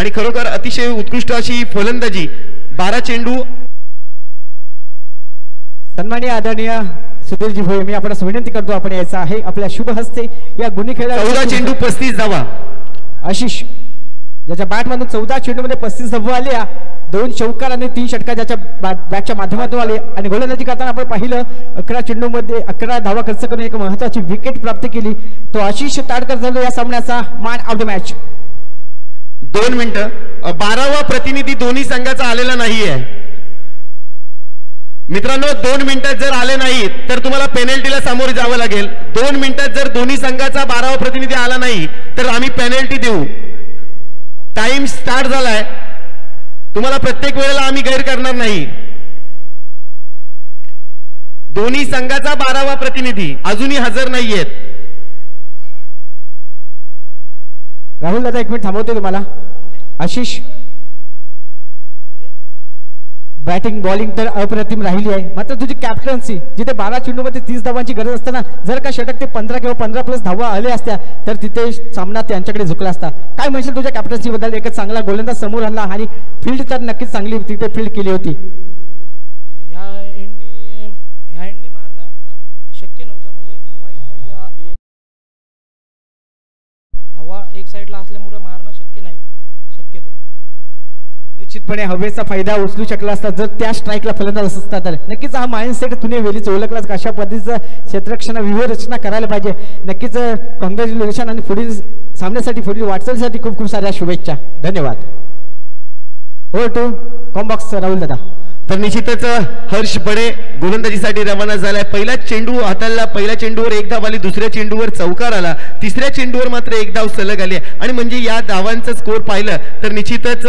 आणि खरोखर अतिशय उत्कृष्ट अशी फलंदाजी. 12 चेंडू. सन्माननीय आदरणीय सुधीरजी भोये, मी आपणास विनंती करतो आपण यायचा आहे आपल्या शुभ हस्ते या गुणी खेळाडू. 14 चेंडू 35 धावा. आशिष ज्याच्या बॅटमधून 14 चेंडूमध्ये 35 धावा आल्या, 2 चौकार आणि 3 षटकार ज्याच्या बॅटच्या माध्यमातून आले. आणि गोलंदाजी करताना आपण पाहिलं 11 चेंडूमध्ये 11 धावा खर्च करून एक महत्त्वाची विकेट प्राप्त केली. तो आशिष ताडकर झालो या सामन्याचा मॅन ऑफ द मॅच. 2 मिनिटं. 12वा प्रतिनिधी दोन्ही संघाचा आलेला नाहीये मित्रांनो. 2 मिनिटात जर आले नाही तर तुम्हाला पेनल्टीला सामोरे जावं लागेल. 2 मिनिटात जर दोन्ही संघाचा 12वा प्रतिनिधी आला नाही तर आम्ही पेनल्टी देऊ. टाइम स्टार्ट झालाय. तुम्हाला प्रत्येक वेळेला आम्ही गैर करणार नाही. दोन्ही संघाचा 12वा प्रतिनिधी अजूनही हजर नाहीयेत. राहुल दादा 1 मिनिट थांबवते तुम्हाला. आशिष बॅटिंग बॉलिंग तर अप्रतिम राहिली आहे, मात्र तुझी कॅप्टन्सी जिथे 12 चेंडूमध्ये 30 धावांची गरज असताना जर का षटक ते 15 किंवा 15+ धावा आले असत्या तर तिथे सामना त्यांच्याकडे झुकला असता. काय म्हणशील तुझ्या कॅप्टन्सीबद्दल? एकच चांगला गोलंदाज समोर आणला आणि फील्ड तर नक्कीच चांगली तिथे फील्ड केली होती. ह्या एंडनी मारणं शक्य नव्हतं. म्हणजे हवा एक साईडला असल्यामुळे मारणं शक्य नाही. शक्यतो निश्चितपणे हवेचा फायदा उचलू शकला असता जर त्या स्ट्राईकला फलंदाज असता तर. नक्कीच हा माइंडसेट तुम्ही वेळीच ओळखलाच. कशा पद्धतीचं क्षेत्ररक्षण व्यूहरचना करायला पाहिजे. नक्कीच कॉंग्रॅच्युलेशन आणि पुढील सामन्यासाठी पुढील वाटचालीसाठी खूप खूप साऱ्या शुभेच्छा. धन्यवाद. ओव्हर टू कॉम्बॉक्स राहुल दादा. तर निश्चितच हर्ष बडे गोलंदाजीसाठी रवाना झालाय. पहिला चेंडू हाताळला. पहिल्या चेंडूवर 1 धाव आली, दुसऱ्या चेंडूवर चौकार आला, तिसऱ्या चेंडूवर मात्र 1 धाव सलग आली. आणि म्हणजे या धावांचं स्कोर पाहिलं तर निश्चितच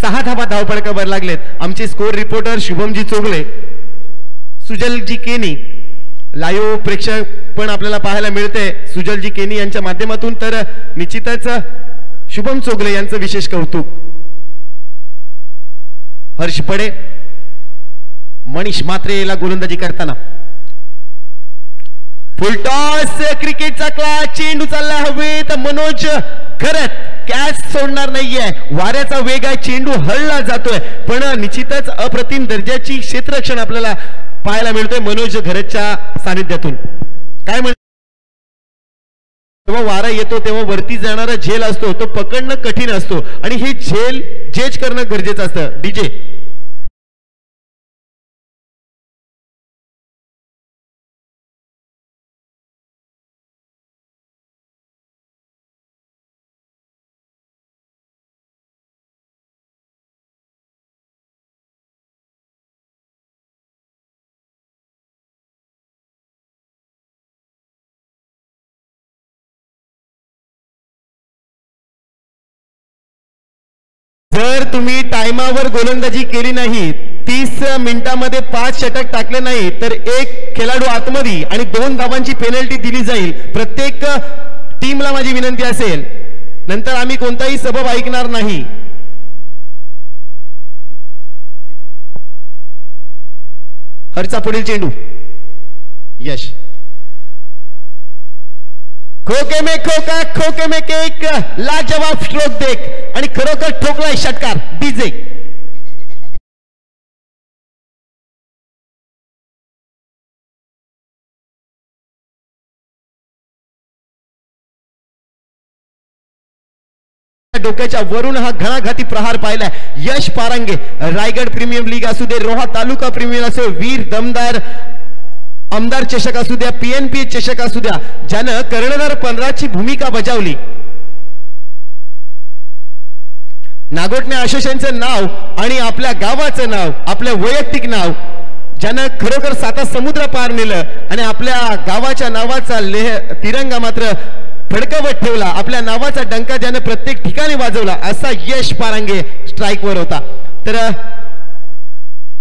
6 धावा धावपळकावर लागलेत. आमचे स्कोर रिपोर्टर शुभमजी चोगले, सुजलजी केनी, लाईव्ह प्रेक्षक पण आपल्याला पाहायला मिळते सुजलजी केनी यांच्या माध्यमातून. तर निश्चितच शुभम चोगले यांचं विशेष कौतुक. हर्ष बडे, मनीष म्हात्रेला गोलंदाजी करताना फुलटॉस क्रिकेटचा क्लास. चेंडू चालला हवेत. मनोज खरत कॅच सोडणार नाहीये. वाऱ्याचा वेग आहे. चेंडू हळला जातोय पण निश्चितच अप्रतिम दर्जाची क्षेत्ररक्षण आपल्याला पाहायला मिळतोय मनोज घरतच्या सानिध्यातून. काय म्हण जेव्हा वारा येतो तेव्हा वरती जाणारा झेल असतो तो पकडणं कठीण असतो आणि हे झेल जेज करणं गरजेचं असतं. डीजे जर तुम्ही टाइमावर गोलंदाजी केली नाही, 30 मिनिटांमध्ये 5 षटक टाकले नाही तर 1 खेळाडू आतमध्ये आणि 2 धावांची पेनल्टी दिली जाईल. प्रत्येक टीमला माझी विनंती असेल, नंतर आम्ही कोणताही सबब ऐकणार नाही. हरचा पुढील चेंडू यश. खोके में खोका, खोके में केक, लाजवाब स्ट्रोक देख आणि खरोखर ठोकलाय षटकार. डीजे डोक्याच्या वरून हा घणाघाती प्रहार पाहिलाय. यश पारंगे, रायगड प्रीमियर लीग असू दे, रोहा तालुका प्रीमियर असू, वीर दमदार आमदार चषक असू द्या, पीएनपी चषक असू द्या, ज्यानं कर्णधार 15ची भूमिका बजावली. नागोठणे असोसिएशनचं नाव आणि आपल्या गावाचं नाव, आपलं वैयक्तिक नाव, ज्यानं खरोखर 7 समुद्र पार नेलं आणि आपल्या गावाच्या नावाचा तिरंगा मात्र फडकवत ठेवला. आपल्या नावाचा डंका ज्यानं प्रत्येक ठिकाणी वाजवला असा यश पारंगे स्ट्राईकवर होता. तर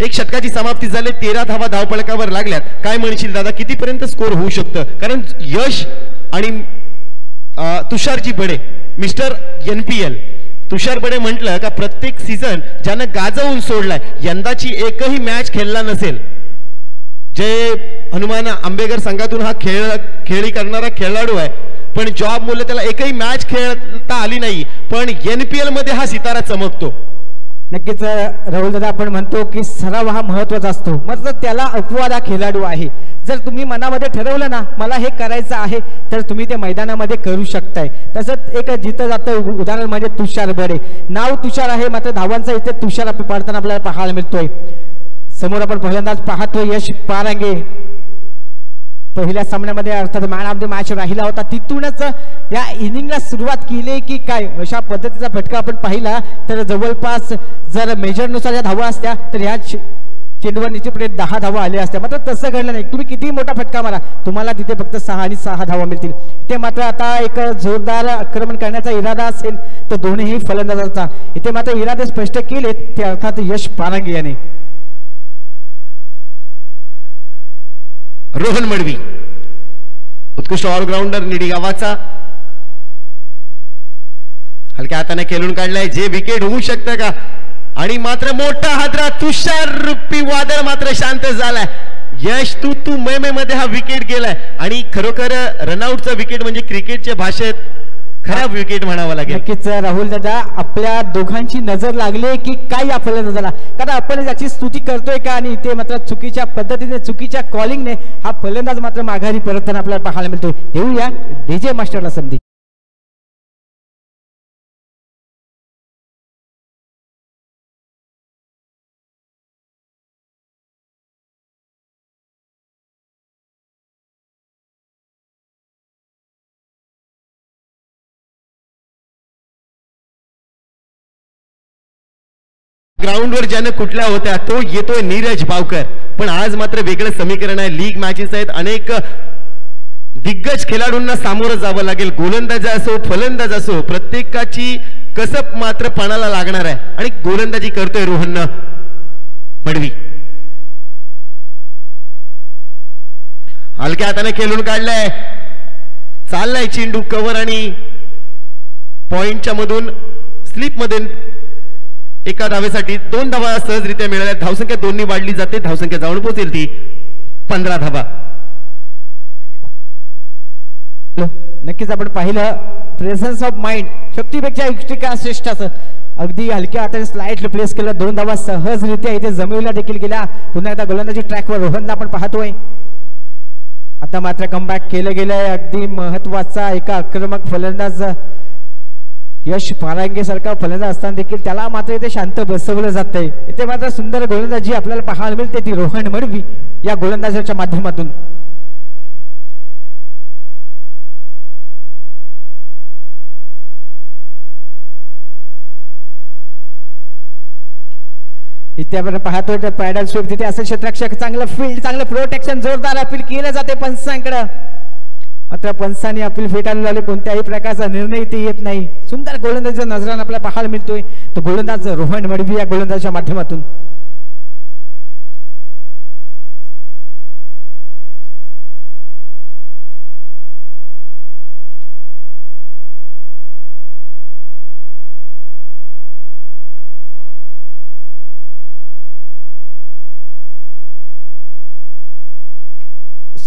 एक षटकाची समाप्ती झाली. 13 धावा धावपळकावर लागल्यात. काय म्हणशील दादा, कितीपर्यंत स्कोर होऊ शकतं? कारण यश आणि तुषारजी बडे, मिस्टर NPL तुषार बडे म्हटलं का प्रत्येक सीझन ज्यानं गाजवून सोडलाय, यंदाची एकही मॅच खेळला नसेल. जय हनुमान आंबेकर संघातून हा खेळी करणारा खेळाडू आहे. पण जॉब मुलं त्याला एकही मॅच खेळता आली नाही, पण NPL मध्ये हा सितारा चमकतो. नक्कीच राहुल दादा, आपण म्हणतो की सराव हा महत्वाचा असतो, मतलब त्याला अपवाद हा खेळाडू आहे. जर तुम्ही मनामध्ये ठरवलं ना मला हे करायचं आहे तर तुम्ही ते मैदानामध्ये करू शकताय. तसंच एक जिथं जातं उदाहरण म्हणजे तुषार बडे, नाव तुषार आहे मात्र धावांचा इथे तुषार पडताना आपल्याला पाहायला मिळतोय. समोर आपण पहिल्यांदाच पाहतोय यश पारांगे, पहिल्या सामन्यामध्ये अर्थात मॅन ऑफ द मॅच राहिला होता, तिथूनच या इनिंगला सुरुवात केली की काय अशा पद्धतीचा फटका आपण पाहिला तर जवळपास जर मेजरनुसार या धावा असत्या तर ह्या चेंडूवर निश्चितपणे 10 धावा आल्या असत्या, मात्र तसं घडलं नाही. तुम्ही किती मोठा फटका मारा तुम्हाला तिथे फक्त 6 आणि 6 धावा मिळतील. इथे मात्र आता एक जोरदार आक्रमण करण्याचा इरादा असेल तर दोन्ही फलंदाजांचा, इथे मात्र इरादे स्पष्ट केलेत ते अर्थात यश पारांगे याने. रोहन मडवी उत्कृष्ट ऑलराऊंडर निडी गावाचा, हलक्या हाताने खेळून काढलाय, जे विकेट होऊ शकतं का, आणि मात्र मोठा हादरा तुषार रूपी वादळ मात्र शांत झालाय. यश तू मै मध्ये हा विकेट गेलाय आणि खरोखर रनआउटचा विकेट म्हणजे क्रिकेटच्या भाषेत खरा विकेट म्हणावा लागेल. नक्कीच राहुल दादा, आपल्या दोघांची नजर लागली की काय या फलंदाजाला, कारण आपण याची स्तुती करतोय का, आणि इथे मात्र चुकीच्या पद्धतीने चुकीच्या कॉलिंगने हा फलंदाज मात्र माघारी परतताना आपल्याला पाहायला मिळतोय. देऊया डीजे मास्टरला संधी. ग्राउंडवर ज्यानं कुठल्या होत्या तो येतोय नीरज भावकर, पण आज मात्र वेगळं समीकरण आहे. लीग मॅचेस आहेत, अनेक दिग्गज खेळाडूंना सामोरं जावं लागेल. गोलंदाज असो फलंदाज असो प्रत्येकाची कसब मात्र पणाला लागणार आहे आणि गोलंदाजी करतोय रोहन मडवी. हलक्या हाताने खेळून काढलाय, चाललाय चेंडू कव्हर आणि पॉइंटच्या मधून स्लिप मध्ये एका धावेसाठी 2 धावा सहजरित्या मिळाल्या. धावसंख्या 2 वाढली जाते, धावसंख्या जाऊन पोहोचेल ती 15 धावा. नक्कीच आपण पाहिलं प्रेझन्स ऑफ माइंड शक्तीपेक्षा युक्तिका श्रेष्ठ असं, अगदी हलक्या हाताने स्लाइड रिप्लेस केलं, 2 धावा सहजरित्या इथे जमिनीला देखील गेल्या. पुन्हा एकदा गोलंदाजी ट्रॅकवर रोहनला आपण पाहतोय. आता मात्र कमबॅक केलं गेलंय, अगदी महत्वाचा एका आक्रमक फलंदाज यश पारांगे सारखा फलंदाज असताना देखील त्याला मात्र इथे शांत बसवलं जातंय. इथे मात्र सुंदर गोलंदाजी आपल्याला पाहायला मिळते ती रोहन मडवी या गोलंदाजाच्या माध्यमातून. इथे आपण पाहतोय तर पॅडल स्वीप तिथे असेल, क्षेत्ररक्षक चांगलं फील्ड, चांगलं प्रोटेक्शन, जोरदार अपील केलं जाते पंचांकडे, मात्र पंचांनी अपील फेटाळून लावले, कोणत्याही प्रकारचा निर्णय इथे येत नाही. सुंदर गोलंदाजीचा नजरानं आपल्याला पाहायला मिळतोय तो गोलंदाज रोहन मडवी या गोलंदाजाच्या माध्यमातून.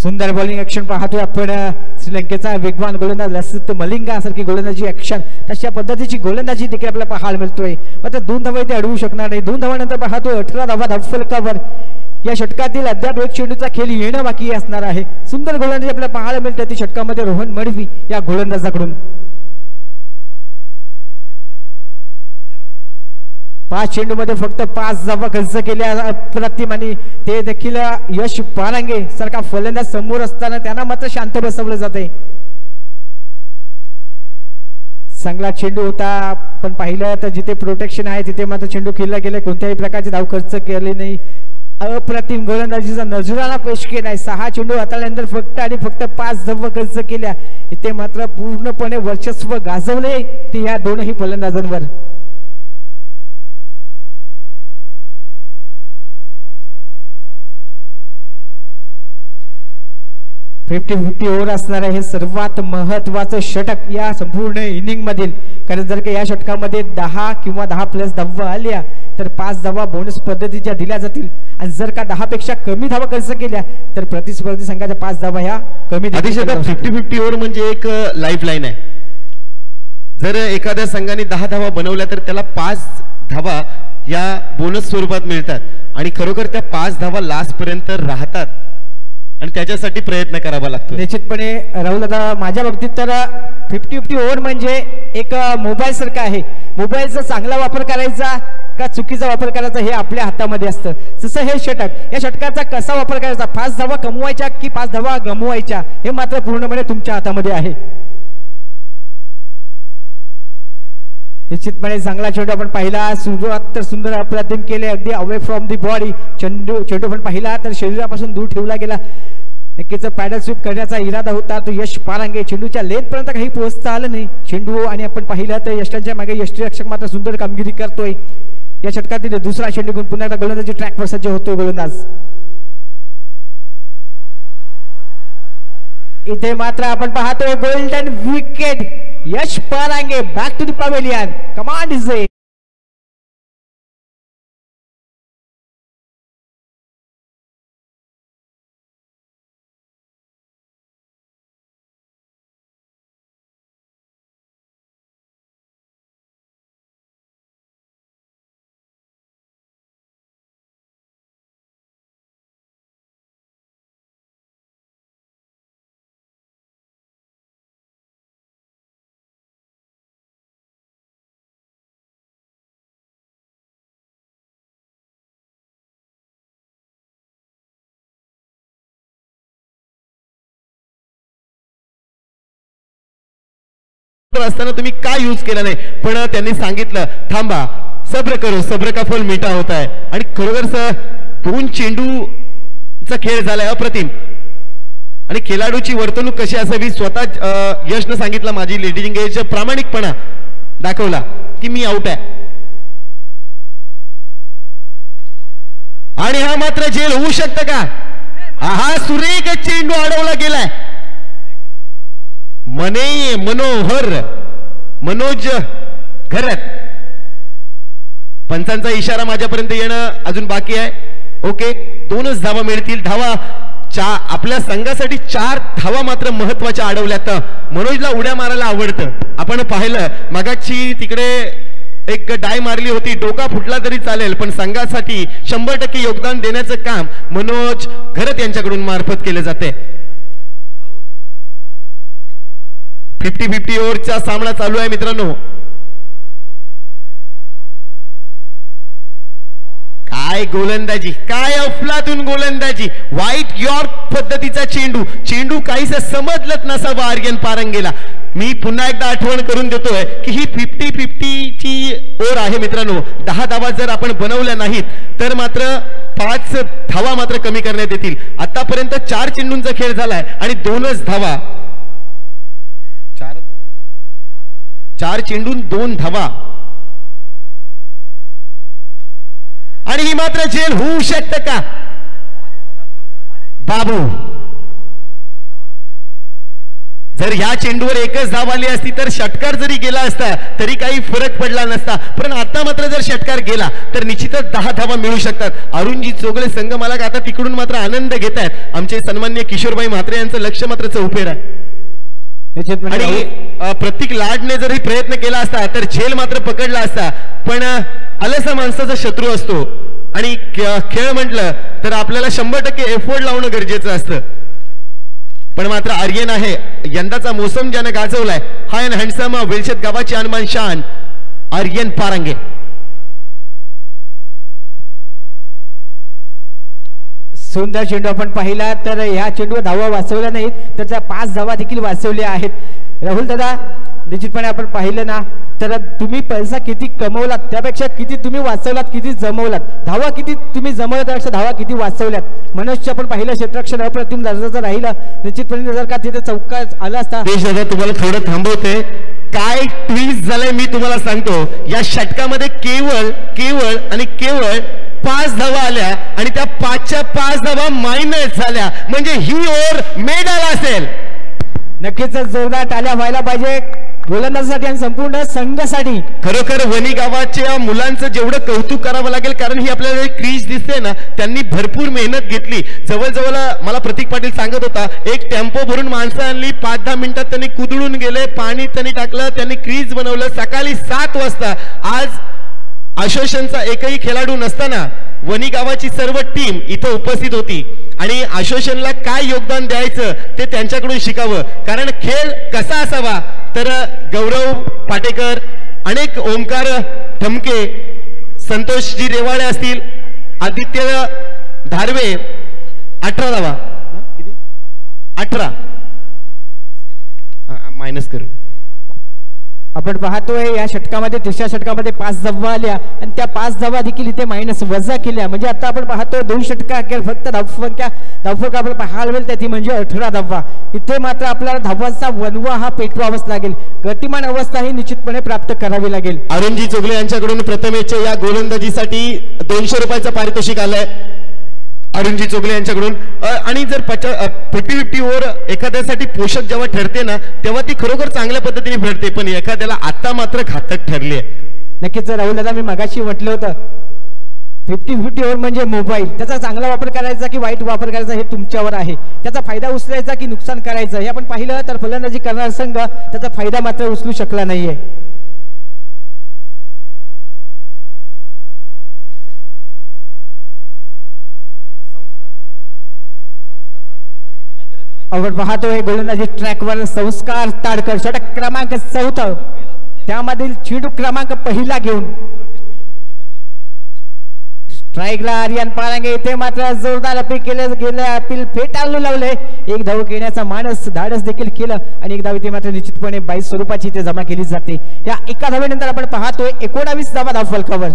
सुंदर बॉलिंग ऍक्शन पाहतोय आपण. श्रीलंकेचा वेगवान गोलंदाज लसित मलिंगा सारखी गोलंदाजी ऍक्शन, तशा पद्धतीची गोलंदाजी देखील आपल्याला पाहायला मिळतोय. मात्र 2 धावा इथे अडवू शकणार नाही. 2 धावानंतर पाहतोय 18 धावा धावफलकावर. या षटकातील अद्याप एक चेंडूचा खेळ येणं बाकी असणार आहे. सुंदर गोलंदाजी आपल्याला पाहायला मिळते ती षटकामध्ये रोहन मडवी या गोलंदाजाकडून. 5 चेंडूमध्ये फक्त 5 धावा खर्च केल्या अप्रतिम, आणि ते देखील यश पारांगे सारखा फलंदाज समोर असताना त्यांना मात्र शांत बसवलं जाते. चांगला चेंडू होता, पण पाहिलं तर जिथे प्रोटेक्शन आहे तिथे मात्र चेंडू खेळला गेला, कोणत्याही प्रकारचे धाव खर्च केले नाही. अप्रतिम गोलंदाजीचा नजराला पेश केलाय. 6 चेंडू हाताळल्यानंतर फक्त आणि फक्त 5 धावा खर्च केल्या. इथे मात्र पूर्णपणे वर्चस्व गाजवले ते या दोनही फलंदाजांवर. 50-50 ओव्हर असणारे हे सर्वात महत्वाचं षटक या संपूर्ण इनिंग मधील. कारण जर का या षटकामध्ये 10 किंवा 10+ धावा आल्या तर 5 धावा बोनस पद्धतीच्या दिल्या जातील आणि जर का 10 पेक्षा कमी धावा खर्च केल्या तर प्रतिस्पर्धी संघाच्या 5 धावा ह्या कमी. 50-50 ओव्हर म्हणजे एक लाईफ लाईन आहे. जर एखाद्या संघाने 10 धावा बनवल्या तर त्याला 5 धावा या बोनस स्वरूपात मिळतात आणि खरोखर त्या 5 धावा लास्ट पर्यंत राहतात आणि त्याच्यासाठी प्रयत्न करावा लागतो. निश्चितपणे राहुल दादा, माझ्या बाबतीत तर 50-50 ओव्हर म्हणजे एक मोबाईल सारखं आहे. मोबाईलचा चांगला वापर करायचा का चुकीचा वापर करायचा हे आपल्या हातामध्ये असतं. जसं हे षटक, या षटकाचा कसा वापर करायचा, 5 धावा कमवायच्या की 5 धावा गमवायच्या हे मात्र पूर्णपणे तुमच्या हातामध्ये आहे. निश्चितपणे चांगला चेंडू आपण पाहिला. सुरुवात तर सुंदर अप्रतिम केले, अगदी अवे फ्रॉम दी बॉडी. चेंडू पण पाहिला तर शरीरापासून दूर ठेवला गेला. नक्कीच पॅडल स्वीप करण्याचा इरादा होता तो यश पारांगे. चेंडूच्या लेंथ पर्यंत काही पोहोचता आलं नाही चेंडू आणि आपण पाहिलं तर यष्टांच्या मागे यष्टीरक्षक मात्र सुंदर कामगिरी करतोय. या षटकातील दुसरा चेंडू घेऊन पुन्हा एकदा गोलंदाजी ट्रॅकवर सज्ज होतोय गोलंदाज. इथे मात्र आपण पाहतोय golden wicket. Yash Parange back to the pavilion. Command is a असताना तुम्ही काय यूज केला नाही, पण त्यांनी सांगितलं थांबा, सब्र करो, सब्र का फल मीठा होता है. आणि खरोखर 2 चेंडूचा खेळ झालाय अप्रतिम. आणि खेळाडूची वर्तणूक कशी असावी स्वतः यशनं सांगितलं. माझी लिडिंग एज प्रामाणिकपणा दाखवला की मी आउट आहे. आणि हा मात्र झेल होऊ शकतं का? हा सुरेख चेंडू अडवला गेलाय. मनोहर मनोज घरत. पंचांचा इशारा माझ्यापर्यंत येणं अजून बाकी आहे. ओके, 2च धावा मिळतील. आपल्या संघासाठी 4 धावा मात्र महत्वाच्या अडवल्यात. मनोजला उड्या मारायला आवडतं. आपण पाहिलं मगाची तिकडे एक डाय मारली होती, डोका फुटला तरी चालेल पण संघासाठी 100% योगदान देण्याचं काम मनोज घरत यांच्याकडून मार्फत केले जाते. 50-50 ओव्हरचा सामना चालू आहे मित्रांनो. काय गोलंदाजी, काय अफलातून गोलंदाजी. व्हाईट यॉर्क पद्धतीचा चेंडू काहीसा समजलत नसावा आर्यन पारंगेला. मी पुन्हा एकदा आठवण करून देतोय की ही 50-50 ची ओव्हर आहे मित्रांनो. 10 धावा जर आपण बनवल्या नाहीत तर मात्र 5 धावा मात्र कमी करण्यात येतील. आतापर्यंत 4 चेंडूंचा खेळ झालाय आणि 2च धावा. 4 चेंडून 2 धावा. आणि ही मात्र झेल होऊ शकतं का? बाबू, जर ह्या चेंडूवर 1च धाव आली असती तर षटकार जरी गेला असता तरी काही फरक पडला नसता. पण आता मात्र जर षटकार गेला तर निश्चितच 10 धावा मिळू शकतात. अरुणजी चोगले संघ मला आता तिकडून मात्र आनंद घेत आहेत. आमचे सन्माननीय किशोरभाई म्हात्रे यांचं लक्ष मात्र चौफेर आहे. आणि प्रत्येक लाडने जर प्रयत्न केला असता तर झेल मात्र पकडला असता. पण अलसा माणसाचा शत्रू असतो आणि खेळ म्हटलं तर आपल्याला 100% एफर्ट लावणं गरजेचं असतं. पण मात्र आर्यन आहे यंदाचा मोसम ज्यानं गाजवलाय. हाय अँड हँडसम वेलशेत गावाची अनमान शान आर्यन पारंगे. सुंदर चेंडू आपण पाहिला तर ह्या चेंडूवर धावा वाचवल्या नाहीत तर त्या 5 धावा देखील वाचवल्या आहेत. राहुल दादा, निश्चितपणे आपण पाहिलं ना तर तुम्ही पैसा किती कमवलात त्यापेक्षा किती तुम्ही वाचवलात, किती जमवलात. धावा किती तुम्ही जमवल्यात त्यापेक्षा धावा किती वाचवल्यात. मनोजचं आपण पाहिलं क्षेत्ररक्षण अप्रतिम दर्जाचं राहिलं. निश्चितपणे जर का तिथे चौकार आला असता. तुम्हाला थोडं थांबवते. काय ट्विस्ट झालंय मी तुम्हाला सांगतो. या षटकामध्ये केवळ आणि केवळ 5 धावा आल्या आणि त्या 5च्या 5 धावा मायनस झाल्या, म्हणजे ही ओव्हर मेडल असेल. नक्कीच जोरदार टाळ्या व्हायला पाहिजे गोलंदाजासाठी आणि संपूर्ण संघासाठी. खरोखर वणी गावाच्या मुलांचं जेवढं कौतुक करावं लागेल, कारण ही आपल्याला क्रीज दिसते ना, त्यांनी भरपूर मेहनत घेतली. जवळजवळ मला प्रतीक पाटील सांगत होता, एक टेम्पो भरून माणसं आणली, 5-10 मिनिटात त्यांनी कुदळून गेले, पाणी त्यांनी टाकलं, त्यांनी क्रीज बनवलं. सकाळी 7 वाजता आज असोसिएशनचा एकही खेळाडू नसताना वणी गावाची सर्व टीम इथं उपस्थित होती आणि असोसिएशनला काय योगदान द्यायचं ते त्यांच्याकडून शिकावं. कारण खेळ कसा असावा तर गौरव पाटेकर, अनेक ओंकार ठमके, संतोषजी रेवाळे असतील, आदित्य धारवे 18 धावा 18 मायनस करून आपण पाहतोय या षटकामध्ये 3ऱ्या षटकामध्ये 5 धावा आल्या आणि त्या 5 धावा देखील इथे मायनस वजा केल्या. म्हणजे आता आपण पाहतोय 2 षटका फक्त धावफलक आपण पाहायला मिळते ती म्हणजे 18 धावा. इथे मात्र आपल्याला धावांचा वनवा हा पेटवावाच लागेल. गतिमान अवस्था ही निश्चितपणे प्राप्त करावी लागेल. अरुणजी चोगले यांच्याकडून प्रथमेशच्या या गोलंदाजीसाठी 200 रुपयाचं पारितोषिक आलंय अरुणजी चोगले यांच्याकडून. आणि जर 50-50 ओव्हर एखाद्यासाठी पोषक जेव्हा ठरते ना, तेव्हा ती खरोखर चांगल्या पद्धतीने ठरते, पण एखाद्याला आता मात्र घातक ठरली आहे. नक्कीच राहुल दादा, मी मगाशी म्हटलं होतं 50-50 ओव्हर म्हणजे मोबाईल, त्याचा चांगला वापर करायचा की वाईट वापर करायचा हे तुमच्यावर आहे. त्याचा फायदा उचलायचा की नुकसान करायचं हे आपण पाहिलं तर फलंदाजी करणारा संघ त्याचा फायदा मात्र उचलू शकला नाहीये. आपण पाहतोय गोलंदाजी ट्रॅकवर संस्कार ताडकर षटक क्रमांक 4, त्यामधील चेंडू क्रमांक 1 घेऊन स्ट्राईकला आर्यन पारांगे. इथे मात्र जोरदार अपील केले गेले, अपील फेटाळून लावले. एक धाव घेण्याचा मानस धाडस देखील केलं आणि एक धाव इथे मात्र निश्चितपणे 22 स्वरूपाची इथे जमा केली जाते. या एका धावेनंतर आपण पाहतोय 19 धावा धावफलकावर.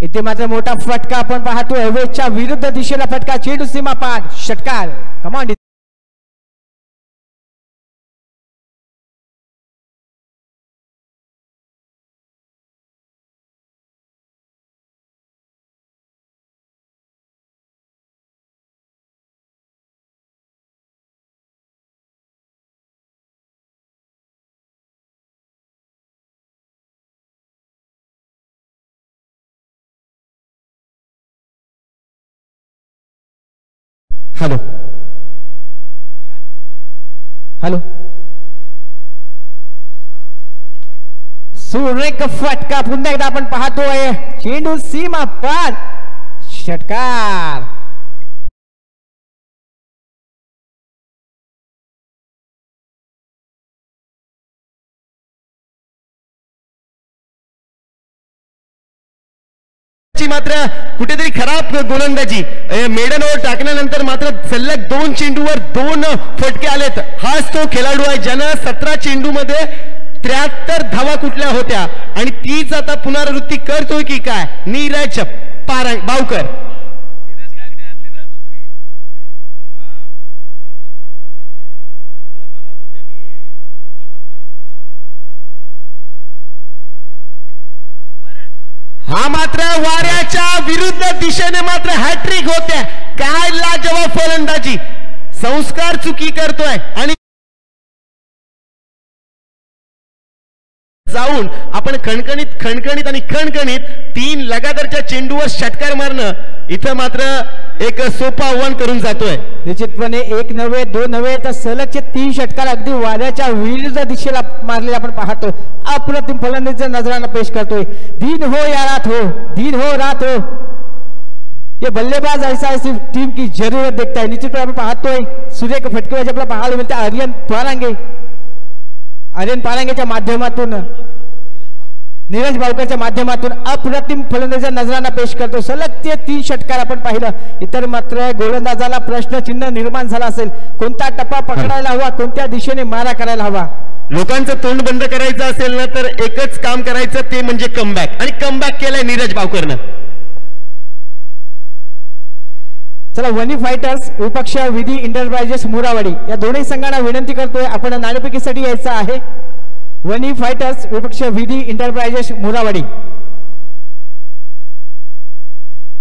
इथे मात्र मोठा फटका आपण पाहतोय, हवेच्या विरुद्ध दिशेला फटका, चेंडू सीमा पार, षटकार. कमांड हॅलो हॅलो सुरेख फटका पुन्हा एकदा आपण पाहतोय, चेंडू सीमा पार, षटकार. मात्र कुठेतरी खराब गोलंदाजी, मेडन ओव्हर टाकल्यानंतर मात्र सलग 2 चेंडूवर 2 फटके आलेत. हाच तो खेळाडू आहे ज्यानं 17 चेंडू मध्ये 73 धावा कुठल्या होत्या आणि तीच आता पुनरावृत्ती करतोय की काय, नीरज बावकर. हा मात्र वाऱ्याच्या विरुद्ध दिशेने मात्र हॅट्रिक होते. काय लाजवाब फलंदाजी, संस्कार चुकी करतोय आणि जाऊन आपण खणखणीत आणि खणखणीत 3 लगातारच्या चेंडूवर षटकार मारणं इथं मात्र एक सोपं आव्हान करून जातोय. निश्चितपणे 1 नव्हे 2 नव्हे तर सलगचे 3 षटकार अगदी वाऱ्याच्या विरुद्ध दिशेला मारलेले आपण पाहतो. अप्रतिम फलंदाजीचा नजराना पेश करतोय. दिन हो या रात हो, दिन हो रात हो, ये बल्लेबाज ऐसा ऐसी टीम की जरूरत देखता है. निश्चितपणे आपण पाहतोय सुरेख फटकेबाजी आपल्याला पाहायला मिळते. आर्यन पारांगेच्या माध्यमातून, नीरज बावकरच्या माध्यमातून अप्रतिम फलंदाजीचा नजराना पेश करतो. सलग ते 3 षटकार आपण पाहिलं. इतर मात्र गोलंदाजाला प्रश्नचिन्ह निर्माण झाला असेल, कोणता टप्पा पकडायला हवा, कोणत्या दिशेने मारा करायला हवा. लोकांचं तोंड बंद करायचं असेल ना तर एकच काम करायचं, ते म्हणजे कमबॅक, आणि कमबॅक केलंय नीरज बावकरनं. चला वनी फायटर्स विपक्ष विधी इंटरप्राइजेस मुरावाडी या दोन्ही संघांना विनंती करतोय आपण नाणेफेकीसाठी यायचं आहे. वनी फायटर्स विपक्ष विधी इंटरप्राइजेस मुरावाडी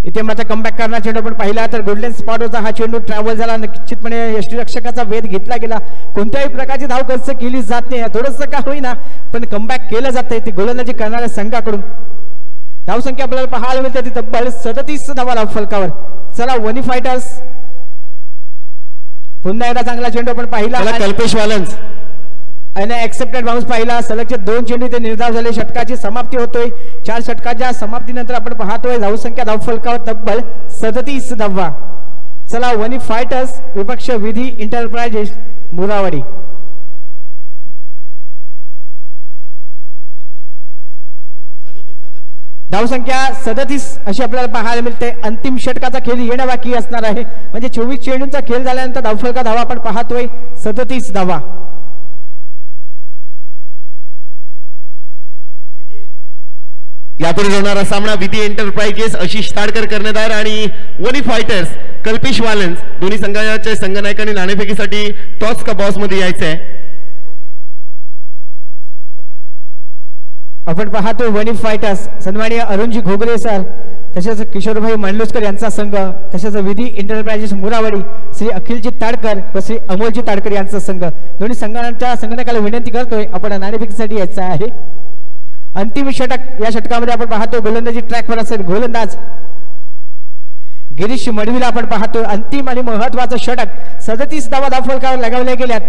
इथे मात्र कमबॅक करणार चेंडू आपण पाहिला तर गोल्डन स्पॉटचा हा चेंडू ट्रॅव्हल झाला. निश्चितपणे यष्टीरक्षकाचा वेध घेतला गेला. कोणत्याही प्रकारची धाव खर्च केली जात नाही. थोडंसं का होईना पण कमबॅक केलं जातंय ते गोलंदाजी करणाऱ्या संघाकडून. धावसंख्या आपल्याला पाहायला मिळते ती तब्बल 37 धावा फलकावर. चला वनी फायटर्स पुन्हा एकदा चांगला चेंडू आपण पाहिला. कल्पेश वालन्स आणि ऍक्सेप्टेड बाउन्स पाहिला. सलगचे 2 चेंडू ते निर्धाव झाले. षटकाची समाप्ती होतोय. 4 षटकाच्या समाप्तीनंतर आपण पाहतोय धावसंख्या धावफलकावर तब्बल 37 धावा. चला वनी फायटर्स विपक्ष विधी इंटरप्राइजेस मुरावाडी. धावसंख्या 37 अशी आपल्याला पाहायला मिळते. अंतिम षटकाचा खेळ येणं बाकी असणार आहे. म्हणजे 24 चेंडूंचा खेळ झाल्यानंतर धावफलका धावा आपण पाहतोय 37 धावा. यापुढे होणारा सामना विधी एंटरप्राइजेस आशिष ताडकर कर्णधार आणि वनी फायटर्स कल्पेश वालन्स दोन्ही संघाच्या संघनायकांनी नाणेफेकीसाठी टॉस का बॉस मध्ये यायचं आहे. आपण पाहतो वनी फायटर्स सन्माननीय अरुणजी घोगरे सर तसेच किशोरभाई मांडलुसकर यांचा संघ तसेच विधी इंटरप्राइजेस मुरावाडी श्री अखिलजी ताडकर व श्री अमोलजी ताडकर यांचा संघ दोन्ही संघांच्या संघनायकाला विनंती करतोय आपण नाणेफेकीसाठी यायचं आहे. अंतिम षटक या षटकामध्ये आपण पाहतो गोलंदाजी ट्रॅकवर असेल. गोलंदाज गिरीश मडवीला आपण पाहतो. अंतिम आणि महत्वाचं षटक 37 धावा धावफलकावर लगावल्या गेल्यात.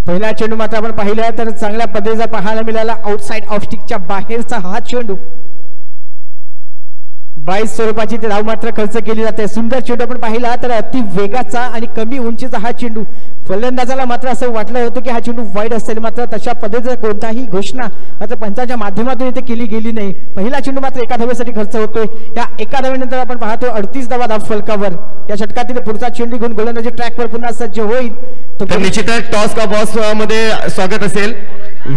पहिला चेंडू मात्र आपण पाहिला तर चांगल्या पद्धतीचा पाहायला मिळाला. आउटसाइड ऑफ स्टिकच्या बाहेरचा हा चेंडू 22 स्वरूपाची ते धाव मात्र खर्च केली जाते. सुंदर चेंडू आपण पाहिला तर अति वेगाचा आणि कमी उंचीचा हा चेंडू. फलंदाजाला मात्र असं वाटलं होतं की हा चेंडू वाईड असेल. मात्र तशा पद्धतीचा कोणताही घोषणा मात्र पंचांच्या माध्यमातून इथे केली गेली नाही. पहिला चेंडू मात्र एका धावेसाठी खर्च होतोय. या एका धावेनंतर आपण पाहतो 38 धावा धाव फलकावर. या षटकातील पुढचा चेंडू घेऊन गोलंदाजी ट्रॅकवर पुन्हा सज्ज होईल. तर निश्चितच टॉस का बॉस मध्ये स्वागत असेल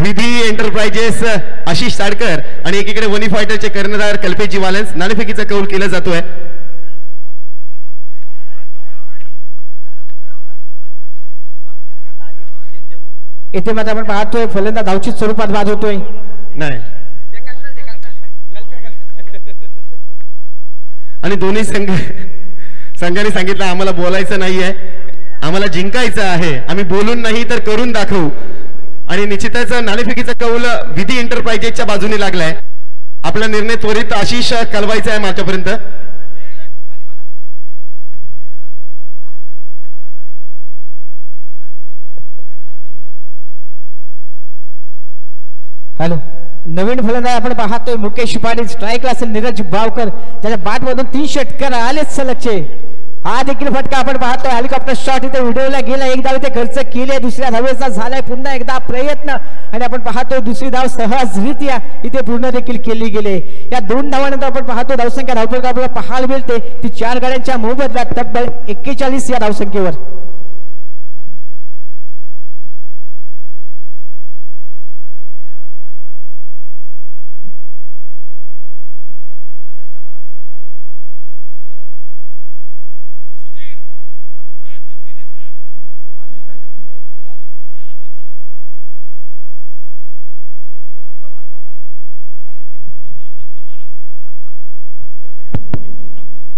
विधी एंटरप्राइजेस आशिष ताडकर आणि एकीकडे वनी फायटरचे कर्णधार कल्पेशजी वालन्स. नाणेफेकीचा कौल केला जातोय. इथे मात्र आपण पाहतोय फलंदाज धावचित स्वरूपात बाद होतोय. नाही आणि दोन्ही संघाने सांगितलं आम्हाला बोलायचं नाहीये, आम्हाला जिंकायचं आहे. आम्ही बोलून नाही तर करून दाखवू. आणि निश्चितच नाणेफेकीचा कौल विधी एंटरप्राइजेसच्या बाजूने लागलाय. आपला निर्णय त्वरित आशिष कळवायचा आहे माझ्यापर्यंत. हॅलो नवीन फलंदाज आपण पाहतोय मुकेश पाटील. स्ट्राईकला असेल नीरज बावकर त्याच्या बॅट मधून 3 षटकार आलेच सलगचे. हा देखील फटका आपण पाहतोय. हेलिकॉप्टर शॉट इथे उडवला गेला. एक धाव इथे खर्च केले. दुसऱ्या धावेचा झालाय पुन्हा एकदा प्रयत्न आणि आपण पाहतोय दुसरी धाव सहजरित्या इथे पूर्ण देखील केली गेली. या 2 धावांनंतर आपण पाहतो धावसंख्या धावफलक आपल्याला पाहायला मिळते ती 4 गाड्यांच्या मोबदल्यात तब्बल 41 या धावसंख्येवर.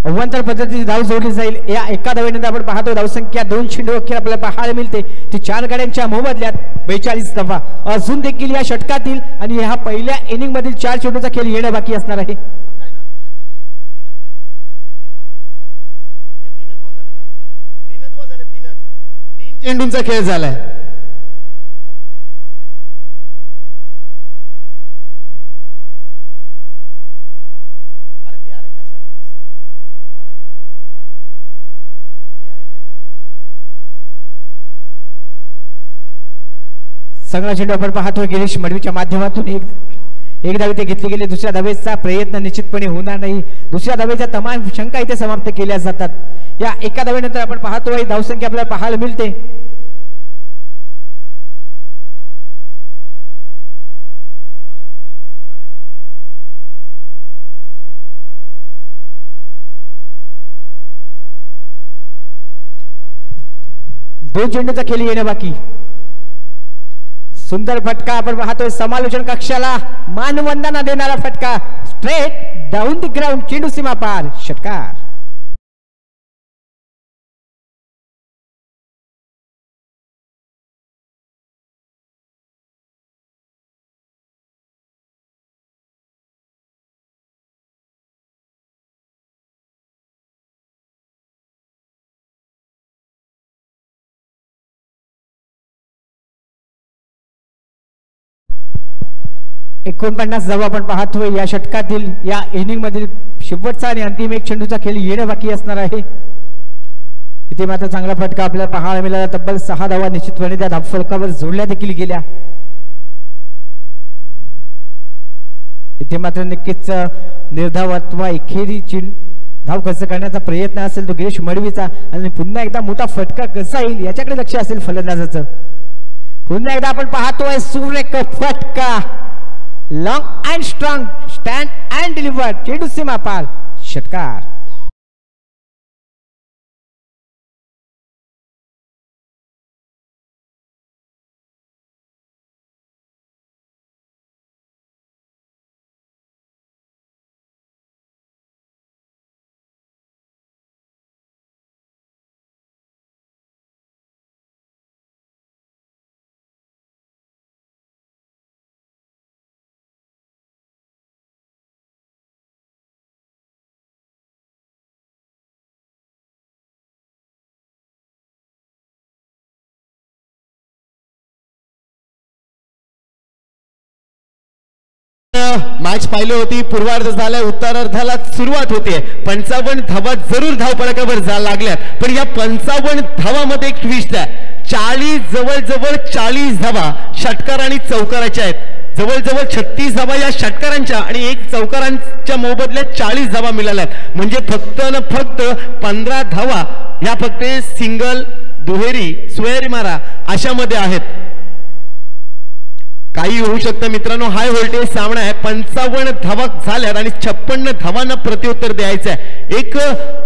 अवांतर पद्धतीची धाव जोडली जाईल. या एका धावेनंतर आपण पाहतो धावसंख्या 2 चेंडू अखेर आपल्याला पाहायला मिळते ती 4 गाड्यांच्या मोबदल्यात 42 धावा. अजून देखील या षटकातील आणि ह्या पहिल्या इनिंग मधील 4 चेंडूचा खेळ येणं बाकी असणार आहे. 3 चेंडूंचा खेळ झालाय. सगळा चेंडू आपण पाहतोय गिरीश मडवीच्या माध्यमातून एक धाव इथे घेतली गेली. दुसऱ्या धावेचा प्रयत्न निश्चितपणे होणार नाही. दुसऱ्या धावेच्या तमाम शंका इथे समाप्त केल्या जातात. या एका धावेनंतर आपण पाहतोय धावसंख्या आपल्याला पाहायला मिळते 2 चेंडूचा खेळ येणे बाकी. सुंदर फटका आपण पाहतोय समालोचन कक्षाला मानवंदना देणारा फटका. स्ट्रेट डाऊन द ग्राउंड, चेंडू सीमा पार, षटकार. $49 धावा आपण पाहतोय या षटकातील, या इनिंग मधील शेवटचा आणि अंतिम एक चेंडूचा खेळ येणे बाकी असणार आहे. इथे मात्र चांगला फटका आपल्याला पाहायला मिळाला. तब्बल 6 धावा निश्चितपणे त्या धावफलकावर जोडल्या देखील गेल्या. इथे मात्र नक्कीच निर्धाव अथवा एकेरी धाव कसा करण्याचा प्रयत्न असेल तो गिरीश मडवीचा, आणि पुन्हा एकदा मोठा फटका कसा येईल याच्याकडे लक्ष असेल फलंदाजाचं. पुन्हा एकदा आपण पाहतोय सुरेख फटका. Long and strong, stand and deliver, चेंडू सीमा पार, षटकार. मॅच पाहिली होती. पूर्वार्ध झालाय, उत्तरार्धाला सुरुवात होते. 55 धावा जरूर धावपळकावर लागल्यात, पण या 55 धावामध्ये एक ट्विस्ट आहे. 40 जवळ 40 धावा षटकार आणि चौकाराच्या आहेत. जवळ 36 धावा या षटकारांच्या आणि एक चौकारांच्या मोबदल्यात 40 धावा मिळाल्यात. म्हणजे फक्त 15 धावा ह्या फक्त सिंगल, दुहेरी, सोयरी मारा अशामध्ये आहेत. काही होऊ शकतं मित्रांनो. हाय व्होल्टेज सामना आहे. 55 धावा झाल्यात आणि 56 धावांना प्रत्युत्तर द्यायचं आहे. एक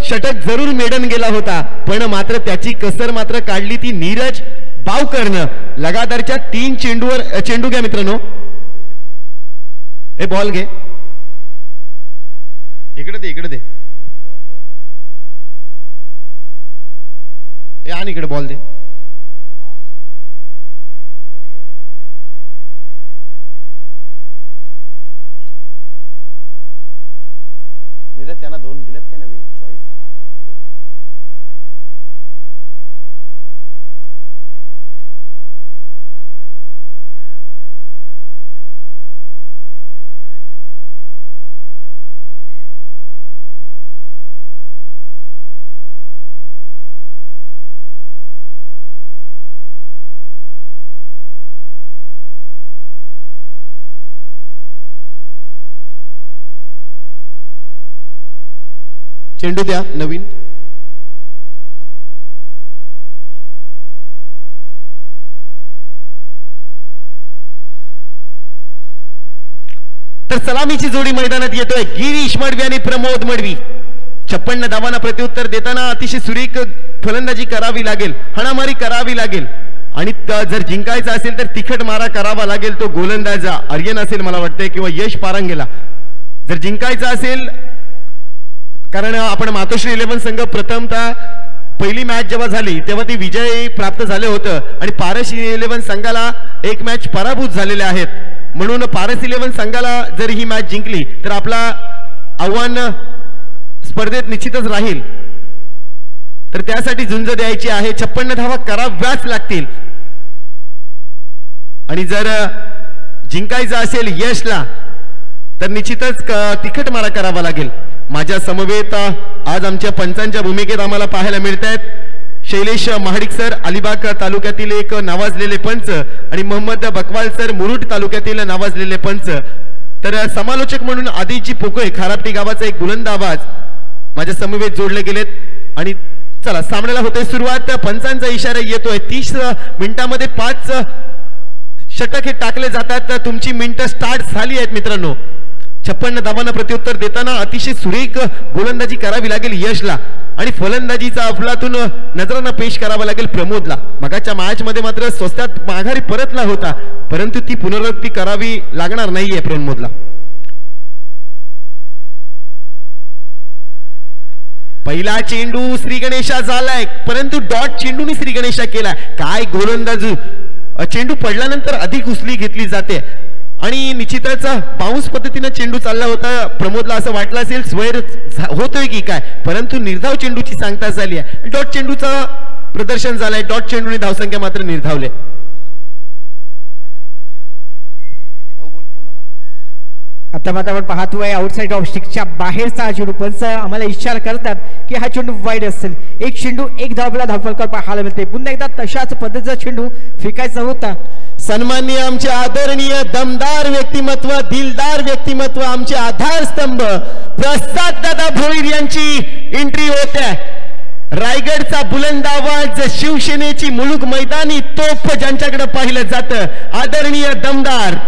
षटक जरूर मेडन गेला होता, पण मात्र त्याची कसर मात्र काढली ती नीरज बावकरनं. लगातारच्या 3 चेंडूवर, चेंडू घ्या मित्रांनो, हे बॉल घे, इकडे दे, हे आणि इकडे बॉल दे. त्यांना 2 दिलेत का नवीन चॉईस? चेंडू द्या नवीन. तर सलामीची जोडी मैदानात येतोय. गिरीश मडवी आणि प्रमोद मडवी. 56 धावांना प्रत्युत्तर देताना अतिशय सुरेख फलंदाजी करावी लागेल, हाणामारी करावी लागेल, आणि जर जिंकायचं असेल तर तिखट मारा करावा लागेल. तो गोलंदाज आर्यन असेल मला वाटतंय, किंवा यश पारंगेला. जर जिंकायचं असेल, कारण आपण मातोश्री 11 संघ प्रथमतः पहिली मॅच जेव्हा झाली तेव्हा ती विजय प्राप्त झाले होतं, आणि पारस 11 संघाला एक मॅच पराभूत झालेले आहेत. म्हणून पारस 11 संघाला जर ही मॅच जिंकली तर आपला आव्हान स्पर्धेत निश्चितच राहील. तर त्यासाठी झुंज द्यायची आहे. 56 धावा कराव्याच लागतील, आणि जर जिंकायचं असेल यशला तर निश्चितच तिखट मारा करावा लागेल. माझ्या समवेत आज आमच्या पंचांच्या भूमिकेत आम्हाला पाहायला मिळत आहेत शैलेश महाडिक सर, अलिबाग तालुक्यातील एक नावाजलेले पंच, आणि मोहम्मद बकवाल सर, मुरुड तालुक्यातील नावाजलेले पंच. तर समालोचक म्हणून आदिजी पोकळे, खारापटी गावाचा एक बुलंद आवाज माझ्या समवेत जोडले गेलेत. आणि चला सामन्याला होते सुरुवात. पंचांचा इशारा येतोय. 30 मिनिटांमध्ये 5 षटक हे टाकले जातात. तुमची मिनिटं स्टार्ट झाली आहेत मित्रांनो. 56 धावांना प्रत्युत्तर देताना अतिशय सुरेख गोलंदाजी करावी लागेल यशला आणि फलंदाजीचा अफलातून नजरांना पेश करावा लागेल प्रमोदला. मगाच्या मॅच मध्ये मात्र स्वस्तात माघारी परतला होता, परंतु ती पुनरावृत्ती करावी लागणार नाहीये प्रमोदला. पहिला चेंडू श्री गणेशा झालाय, परंतु डॉट चेंडूने श्री गणेशा केला. काय गोलंदाजी, चेंडू पडल्यानंतर अधिक उसली घेतली जाते आणि निश्चितच बाउन्स पद्धतीने चेंडू चालला होता. प्रमोदला असं वाटलं असेल स्वैर होतोय की काय, परंतु निर्धाव चेंडूची सांगता झाली आहे. डॉट चेंडूचं प्रदर्शन झालंय, डॉट चेंडूने धावसंख्या मात्र निर्धावले. आता मात्र आपण पाहतोय आउटसाइड ऑफ स्टिकच्या बाहेरचा चेंडू, पंच आम्हाला इशारा करतात की हा चेंडू वाईड असेल. एक चेंडू एक धावला धावफलकावर पाहायला मिळते. पुन्हा एकदा तशाच पद्धतीचा चेंडू फेकायचा होता. सन्माननीय आमचे आदरणीय दमदार व्यक्तिमत्व, दिलदार व्यक्तिमत्व, आमचे आधारस्तंभ प्रसाद दादा भोईर यांची एंट्री होते. रायगडचा बुलंद आवाज, शिवसेनेची मुलुक मैदानी तोफ ज्यांच्याकडे पाहिलं जातं, आदरणीय दमदार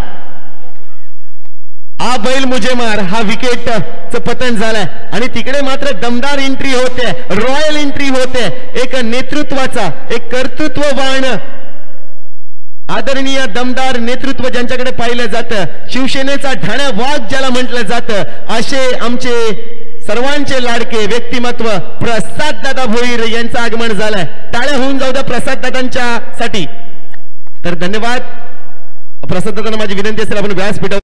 हा बैल मुझे मार, हा विकेटचं पतन झालंय आणि तिकडे मात्र दमदार एंट्री होते, रॉयल एंट्री होते. एक नेतृत्वाचा, एक कर्तृत्ववान आदरणीय दमदार नेतृत्व ज्यांच्याकडे पाहिलं जातं, शिवसेनेचा ठाण्या वाघ ज्याला म्हटलं जातं, असे आमचे सर्वांचे लाडके व्यक्तिमत्व प्रसाद दादा भोईर यांचं आगमन झालंय. टाळ्या होऊन जाऊ द्या प्रसाद दादांच्या साठी. तर धन्यवाद प्रसाद दादांना. माझी विनंती असेल आपण व्यासपीठावर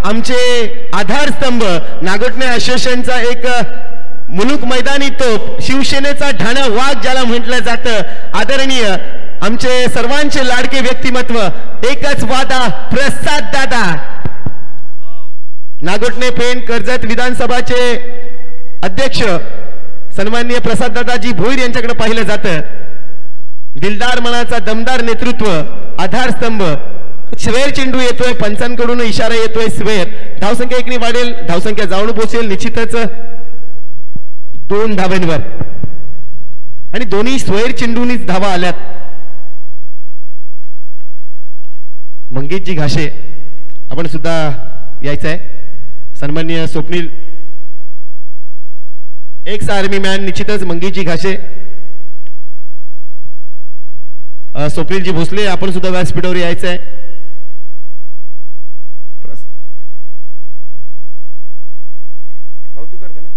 आमचे आधारस्तंभ नागोठणे असोसिएशनचा एक मुलुक मैदानी तोप, शिवसेनेचा ठाणा वाघ ज्याला म्हटलं जातं, आदरणीय आमचे सर्वांचे लाडके व्यक्तिमत्व, एकच वादा प्रसाद दादा. नागोठणे पेण कर्जत विधानसभाचे अध्यक्ष सन्माननीय प्रसाद दादाजी भोईर यांच्याकडे पाहिलं जातं. दिलदार मनाचा दमदार नेतृत्व, आधारस्तंभ. स्वेर चेंडू येतोय, पंचांकडून इशारा येतोय स्वेर. धावसंख्या एकने वाढेल, धावसंख्या जाऊन पोहोचेल निश्चितच 2 धावांवर आणि दोन्ही स्वेर चेंडूनीच धावा आल्यात. मंगेशजी घाशे आपण सुद्धा यायचंय. सन्माननीय स्वप्नील एक्स आर्मी मॅन, निश्चितच मंगेशजी घाशे, स्वप्नीलजी भोसले आपण सुद्धा व्यासपीठावर यायचंय. भाऊ तू करते ना.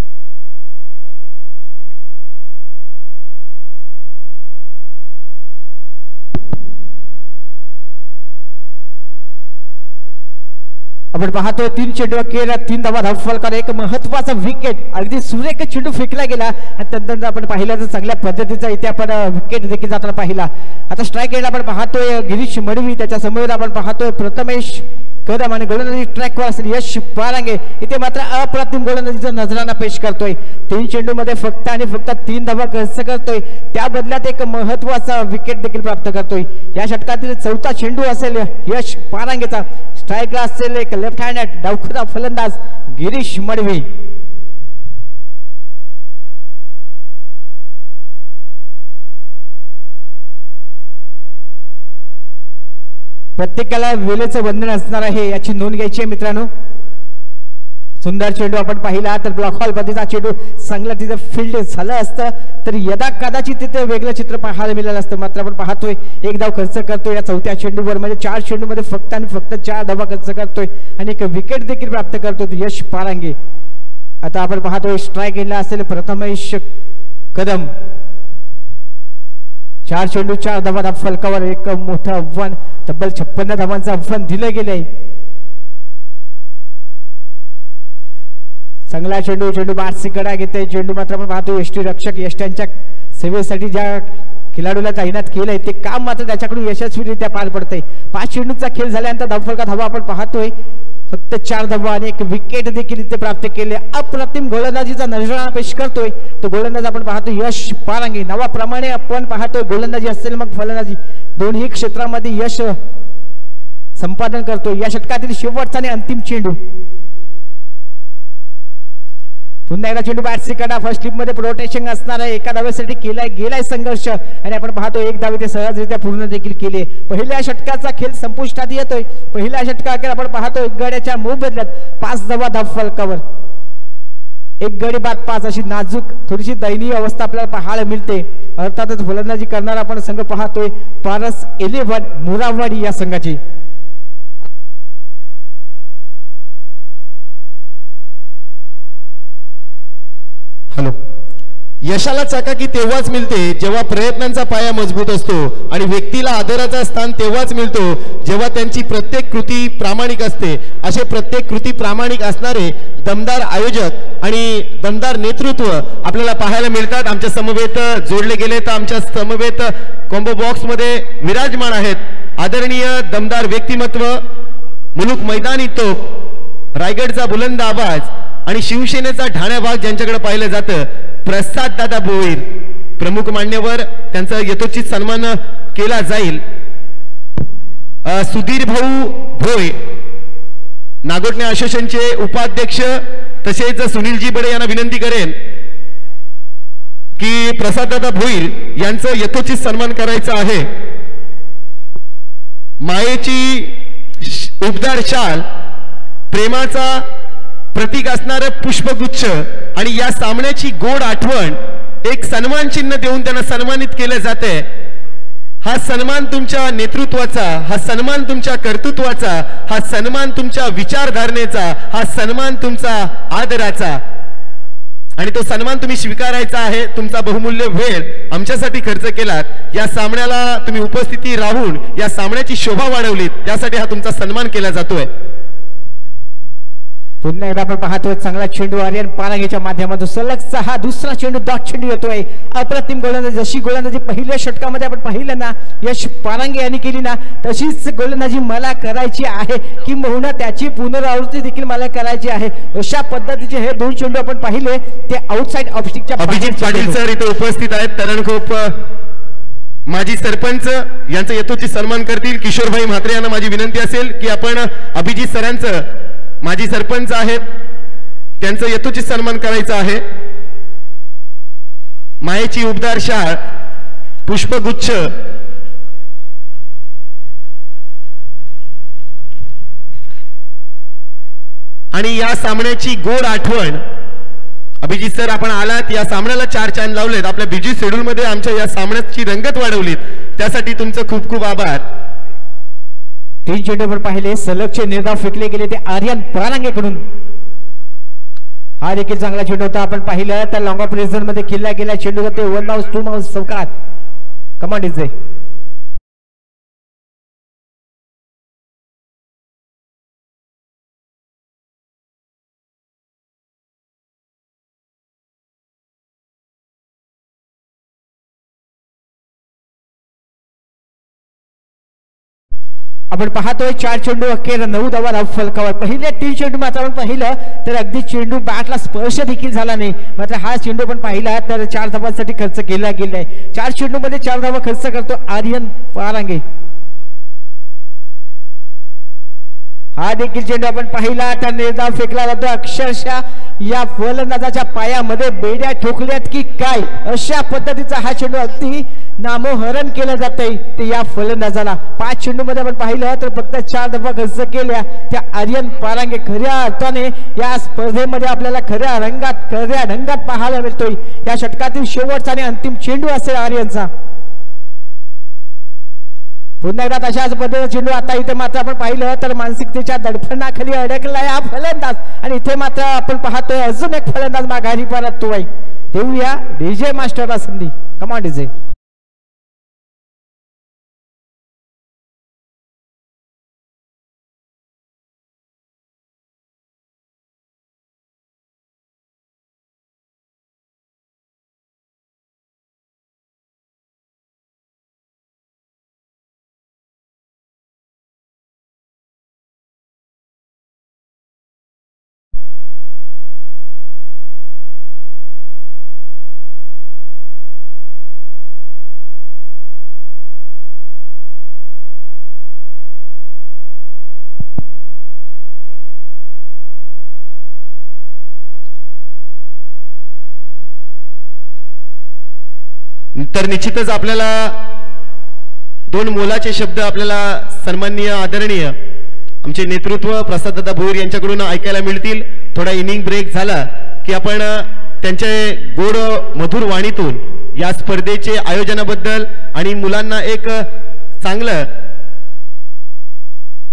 आपण पाहतो 3 चेंडू केला, 3 धावा धावफलकावर एक महत्वाचा विकेट. अगदी सुरेख चेंडू फेकला गेला आणि त्यानंतर आपण पाहिला तर चांगल्या पद्धतीचा इथे आपण विकेट देखील जाताना पाहिला. आता स्ट्राईक रेटला आपण पाहतोय गिरीश मडवी, त्याच्या समोर आपण पाहतोय प्रथमेश कदम आणि गोलंदाजी ट्रॅकवर असेल यश पारांगे. इथे मात्र अप्रतिम गोलंदाजीचा नजराना पेश करतोय. 3 चेंडू मध्ये फक्त आणि फक्त 3 धावा खर्च करतोय, त्या बदल्यात एक महत्वाचा विकेट देखील प्राप्त करतोय. या षटकातील 4था चेंडू असेल यश पारांगेचा. स्ट्राईकला असेल एक लेफ्ट हँड डावखुरा फलंदाज गिरीश मडवी. प्रत्येकाला वेळेचं बंधन असणार आहे याची नोंद घ्यायची आहे मित्रांनो. सुंदर चेंडू आपण पाहिला तर ब्लॉक हॉल पद्धतीचा चेंडू चांगला तिथे फील्ड झालं असतं तर यदा कदाचित तिथे वेगळं चित्र पाहायला मिळालं असतं. मात्र आपण पाहतोय 1 धाव खर्च करतोय या 4थ्या चेंडूवर, म्हणजे 4 चेंडूमध्ये फक्त आणि फक्त 4 धावा खर्च करतोय आणि एक विकेट देखील प्राप्त करतोय यश पारांगे. आता आपण पाहतोय स्ट्राईक गेला असेल प्रथमेश कदम. 4 चेंडू 4 धावा फलकावर एक मोठं आव्हान, तब्बल 56 धावांचं आव्हान दिलं गेलंय. चांगला चेंडू बारसी कडा घेते. चेंडू मात्र आपण पाहतो यष्टी रक्षक यष्ट्यांच्या सेवेसाठी ज्या खेळाडूला तैनात केलंय ते काम मात्र त्याच्याकडून यशस्वीरित्या पार पडतंय. 5 चेंडूचा खेळ झाल्यानंतर धावफलकात हवा आपण पाहतोय फक्त 4 धावा आणि एक विकेट देखील इथे प्राप्त केले. अप्रतिम गोलंदाजीचा नजराणा पेश करतोय तो गोलंदाज आपण पाहतो यश पारांगे. नावाप्रमाणे आपण पाहतोय गोलंदाजी असेल मग फलंदाजी दोन्ही क्षेत्रामध्ये यश संपादन करतोय. या षटकातील शेवटचा आणि अंतिम चेंडू. पुन्हा एकदा चेंडू बॅटसी कडा. फर्स्ट स्लिप मध्ये प्रोटेक्शन असणार आहे. एका धावेसाठी गेलाय संघर्ष आणि आपण पाहतो एक धावे ते सहजरित्या पूर्ण देखील केले. पहिल्या षटकाचा खेळ संपुष्टात येतोय. पहिल्या षटकात आपण पाहतो एक गड्याच्या मोबदल्यात 5 धावा धावफलकावर. एक गडी बाद 5 अशी नाजूक थोडीशी दयनीय अवस्था आपल्याला पाहायला मिळते. अर्थातच फलंदाजी करणारा आपण संघ पाहतोय पारस 11 मोरावाडी या संघाची. हॅलो. यशाला चकाकी तेव्हाच मिळते जेव्हा प्रयत्नांचा पाया मजबूत असतो आणि व्यक्तीला आदराचा स्थान तेव्हाच मिळतो जेव्हा त्यांची प्रत्येक कृती प्रामाणिक असते. असे प्रत्येक कृती प्रामाणिक असणारे दमदार आयोजक आणि दमदार नेतृत्व आपल्याला पाहायला मिळतात. आमच्या समवेत जोडले गेले तर आमच्या समवेत कॉम्बो बॉक्स मध्ये विराजमान आहेत आदरणीय दमदार व्यक्तिमत्व, मुलुक मैदानी तोप, रायगडचा बुलंद आवाज आणि शिवसेनेचा ठाण्या भाग ज्यांच्याकडे पाहिलं जातं प्रसाद दादा भोईर. प्रमुख मान्यवर त्यांचा यथोचित सन्मान केला जाईल. सुधीर भाऊ भोय नागोठणे असोसिएशनचे उपाध्यक्ष तसेच सुनीलजी बडे यांना विनंती करेन की प्रसाद दादा भोईर यांचं यथोचित सन्मान करायचा आहे. मायेची उबदार शाल, प्रेमाचा प्रतीक असणारं पुष्पगुच्छ आणि या सामन्याची गोड आठवण एक सन्मान चिन्ह देऊन त्यांना सन्मानित केलं जाते. हा सन्मान तुमच्या नेतृत्वाचा, हा सन्मान तुमच्या कर्तृत्वाचा, हा सन्मान तुमच्या विचारधारणेचा, हा सन्मान तुमचा आदराचा आणि तो सन्मान तुम्ही स्वीकारायचा आहे. तुमचा बहुमूल्य वेळ आमच्यासाठी खर्च केलात. या सामन्याला तुम्ही उपस्थिती राहून या सामन्याची शोभा वाढवलीत त्यासाठी हा तुमचा सन्मान केला जातोय. पुन्हा एकदा आपण पाहतोय चांगला चेंडू आर्यन पारांगेच्या माध्यमातून सलगचा हा दुसरा चेंडू डॉट चेंडू येतोय. अप्रतिम गोलंदाजी, जशी गोलंदाजी पहिल्या षटकामध्ये आपण पाहिलं ना यश पारांगे यांनी केली ना तशीच गोलंदाजी मला करायची आहे किंबहुना त्याची पुनरावृत्ती देखील मला करायची आहे. अशा पद्धतीचे हे 2 चेंडू आपण पाहिले ते आउटसाइड ऑफस्टिकच्या. अभिजित पाटील सर इथे उपस्थित आहेत. तरणखोप माजी सरपंच यांचा यथोचित सन्मान करतील. किशोरभाई म्हात्रे यांना माझी विनंती असेल की आपण अभिजित सरांचं, माजी सरपंच आहेत, त्यांचं यथोचित सन्मान करायचा आहे. मायेची उबदार शाळ, पुष्पगुच्छ आणि या सामन्याची गोड आठवण. अभिजित सर आपण आलात, या सामन्याला 4 चांद लावलेत, आपल्या बिझी शेड्यूल मध्ये आमच्या या सामन्याची रंगत वाढवलीत, त्यासाठी तुमचं खूप खूप आभार. 3 चेंडूवर पाहिले सलगचे निर्धाव फेकले गेले ते आर्यन पारांगेकडून. हा देखील चांगला चेंडू होता. आपण पाहिलं तर लॉंग ऑफ रिझन मध्ये खेळला गेला चेंडू होता. 1 माउस 2 माउस चौकार. कमांड इज आपण पाहतोय 4 चेंडू अखेर 9 धावा धावफलकावर. पहिले 3 चेंडू मात्र आपण पाहिलं तर अगदी चेंडू बॅटला स्पर्श देखील झाला नाही. मात्र हा चेंडू पण पाहिला तर 4 धावांसाठी खर्च केला गेलाय. 4 चेंडू मध्ये 4 धावा खर्च करतो आर्यन पारांगे. हा देखील चेंडू आपण पाहिला तर निर्धाव फेकला जातो. अक्षरशः या फलंदाजाच्या पायामध्ये बेड्या ठोकल्यात की काय अशा पद्धतीचा हा चेंडू अगदी नामोहरण केलं जातंय ते या फलंदाजाला. 5 चेंडू मध्ये आपण पाहिलं तर फक्त 4 धावा खर्च केल्या त्या आर्यन पारांगे. खऱ्या अर्थाने या स्पर्धेमध्ये आपल्याला खऱ्या ढंगात पाहायला मिळतोय. या षटकातील शेवटचा आणि अंतिम चेंडू असेल आर्यनचा. पुन्हा एकदा तशाच पद्धतीचा चेंडू. आता इथे मात्र आपण पाहिलं तर मानसिकतेच्या दडपणाखाली अडकला हा फलंदाज आणि इथे मात्र आपण पाहतोय अजून एक फलंदाज माघारी परततोय. देऊया डीजे मास्टरला संधी. Command DJ. तर निश्चितच आपल्याला दोन मोलाचे शब्द आपल्याला सन्माननीय आदरणीय आमचे नेतृत्व प्रसाददादा भोईर यांच्याकडून ऐकायला मिळतील. थोडा इनिंग ब्रेक झाला की आपण त्यांचे गोड मधुर वाणीतून या स्पर्धेचे आयोजनाबद्दल आणि मुलांना एक चांगलं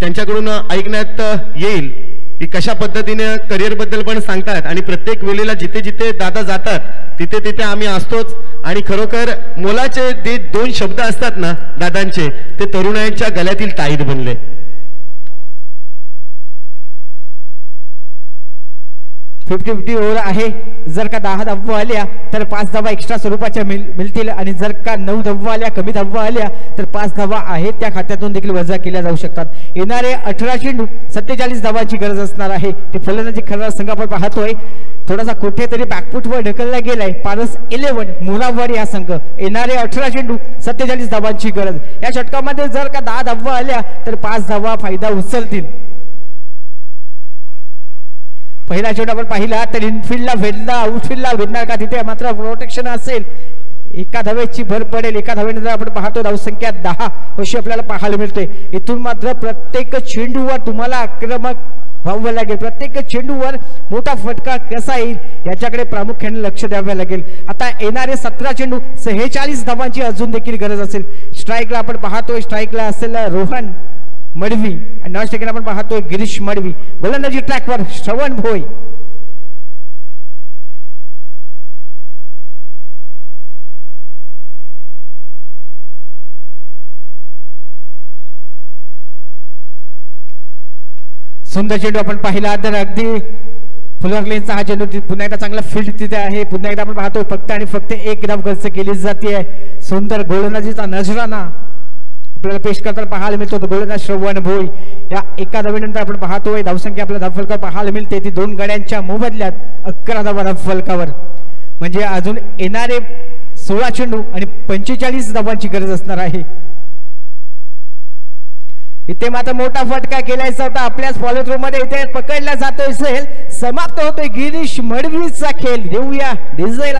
त्यांच्याकडून ऐकण्यात येईल की कशा पद्धतीने करिअर बद्दल पण सांगतात आणि प्रत्येक वेळेला जिथे जिथे दादा जातात तिथे तिथे आम्ही असतोच. आणि खरोखर मोलाचे जे दोन शब्द असतात ना दादांचे ते तरुणांच्या गळ्यातील ताईत बनले. 50-50 ओव्हर आहे. जर का 10 धावा आल्या तर 5 धावा एक्स्ट्रा स्वरूपाच्या मिळतील आणि जर का 9 धावा आल्या कमी धावा आल्या तर 5 धावा आहेत त्या खात्यातून देखील वजा केल्या जाऊ शकतात. येणारे 18 चेंडू 47 धावांची गरज असणार आहे. ते फलंदाजी करणारा संघ आपण पाहतोय थोडासा कुठेतरी बॅकफुटवर ढकलला गेलाय. पारस 11 मोरावाडी हा संघ. येणारे 18 चेंडू 47 धावांची गरज. या षटकामध्ये जर का 10 धावा आल्या तर 5 धावा फायदा उचलतील. पहिला चेंडू आपण पाहिला तर इनफिल्डला भेदला आउटफिल्डला भेदणार का तिथे मात्र प्रोटेक्शन असेल. एका धावेची भर पडेल. एका धावेनंतर आपण पाहतो धावसंख्या 10 अशी आपल्याला पाहायला मिळते. इथून मात्र प्रत्येक चेंडूवर तुम्हाला आक्रमक व्हावं लागेल. प्रत्येक चेंडूवर मोठा फटका कसा येईल याच्याकडे प्रामुख्याने लक्ष द्यावे लागेल. आता येणारे 17 चेंडू 46 धावांची अजून देखील गरज असेल. स्ट्राईकला आपण पाहतोय स्ट्राईकला असेल रोहन मडवी आणि नॉन स्ट्राईकला आपण पाहतोय गिरीश मडवी. गोलंदाजी ट्रॅकवर श्रवण भोई. सुंदर चेंडू आपण पाहिला तर अगदी फुलर लेनचा हा चेंडू पुन्हा एकदा चांगला फील्ड तिथे आहे. पुन्हा एकदा आपण पाहतोय फक्त आणि फक्त एक धाव खर्च केली जाते. सुंदर गोलंदाजीचा नजराना आपल्याला पेश करताना पाहायला मिळतो. गोलंदाज श्रवण भोई. या एका धावेनंतर आपण पाहतोय धावसंख्या आपल्या धावफलकावर पाहायला मिळते ती 2 गड्यांच्या मोबदल्यात 11 धावा धावफलकावर. म्हणजे अजून येणारे 16 चेंडू आणि 45 धावांची गरज असणार आहे. इथे मात्र मोठा फटका केलायचा होता आपल्याच फॉलो थ्रो मध्ये. इथे पकडला जातोय सेल. समाप्त होतोय गिरीश मडवीचा खेळ. देऊया डिझेल.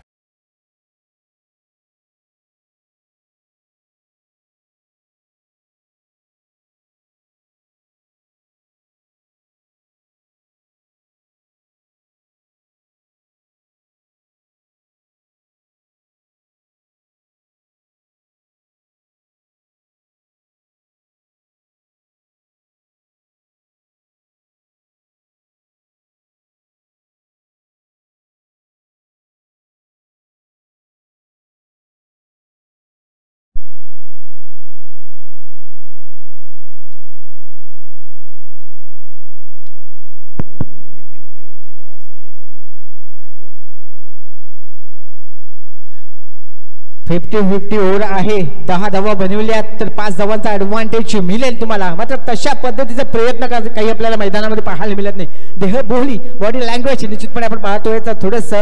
फिफ्टी ओव्हर आहे. 10 धावा बनवल्या तर 5 धावांचा ऍडव्हान्टेज मिळेल तुम्हाला. मात्र तशा पद्धतीचा प्रयत्न काही आपल्याला मैदानामध्ये पाहायला मिळत नाही. देहबोली बॉडी लँग्वेज निश्चितपणे आपण पाहतोय तर थोडस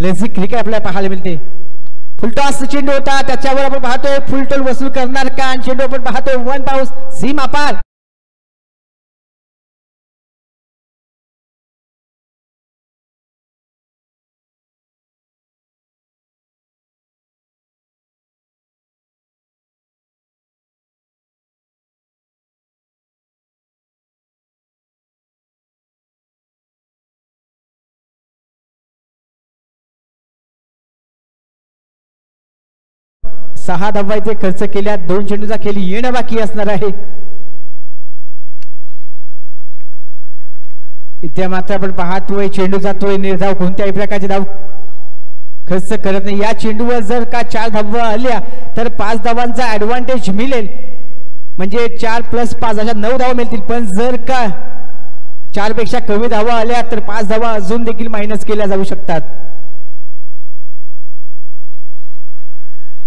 लेझी क्रिकेट आपल्याला पाहायला मिळते. फुलटॉस चेंडू होता त्याच्यावर आपण पाहतोय फुलटॉल वसूल करणार का आणि चेंडू आपण पाहतोय 1 बाउन्स सीमा पार. सहा धावांचे खर्च केल्या. 2 चेंडूचा खेळ येणं बाकी असणार आहे. इथे मात्र आपण पाहतोय चेंडू जातोय निर्धाव. कोणत्याही प्रकारचे धाव खर्च करत नाही. या चेंडूवर जर का 4 धावा आल्या तर 5 धावांचा ऍडव्हान्टेज मिळेल. म्हणजे 4 + 5 अशा 9 धावा मिळतील. पण जर का 4 पेक्षा कमी धावा आल्या तर 5 धावा अजून देखील मायनस केल्या जाऊ शकतात.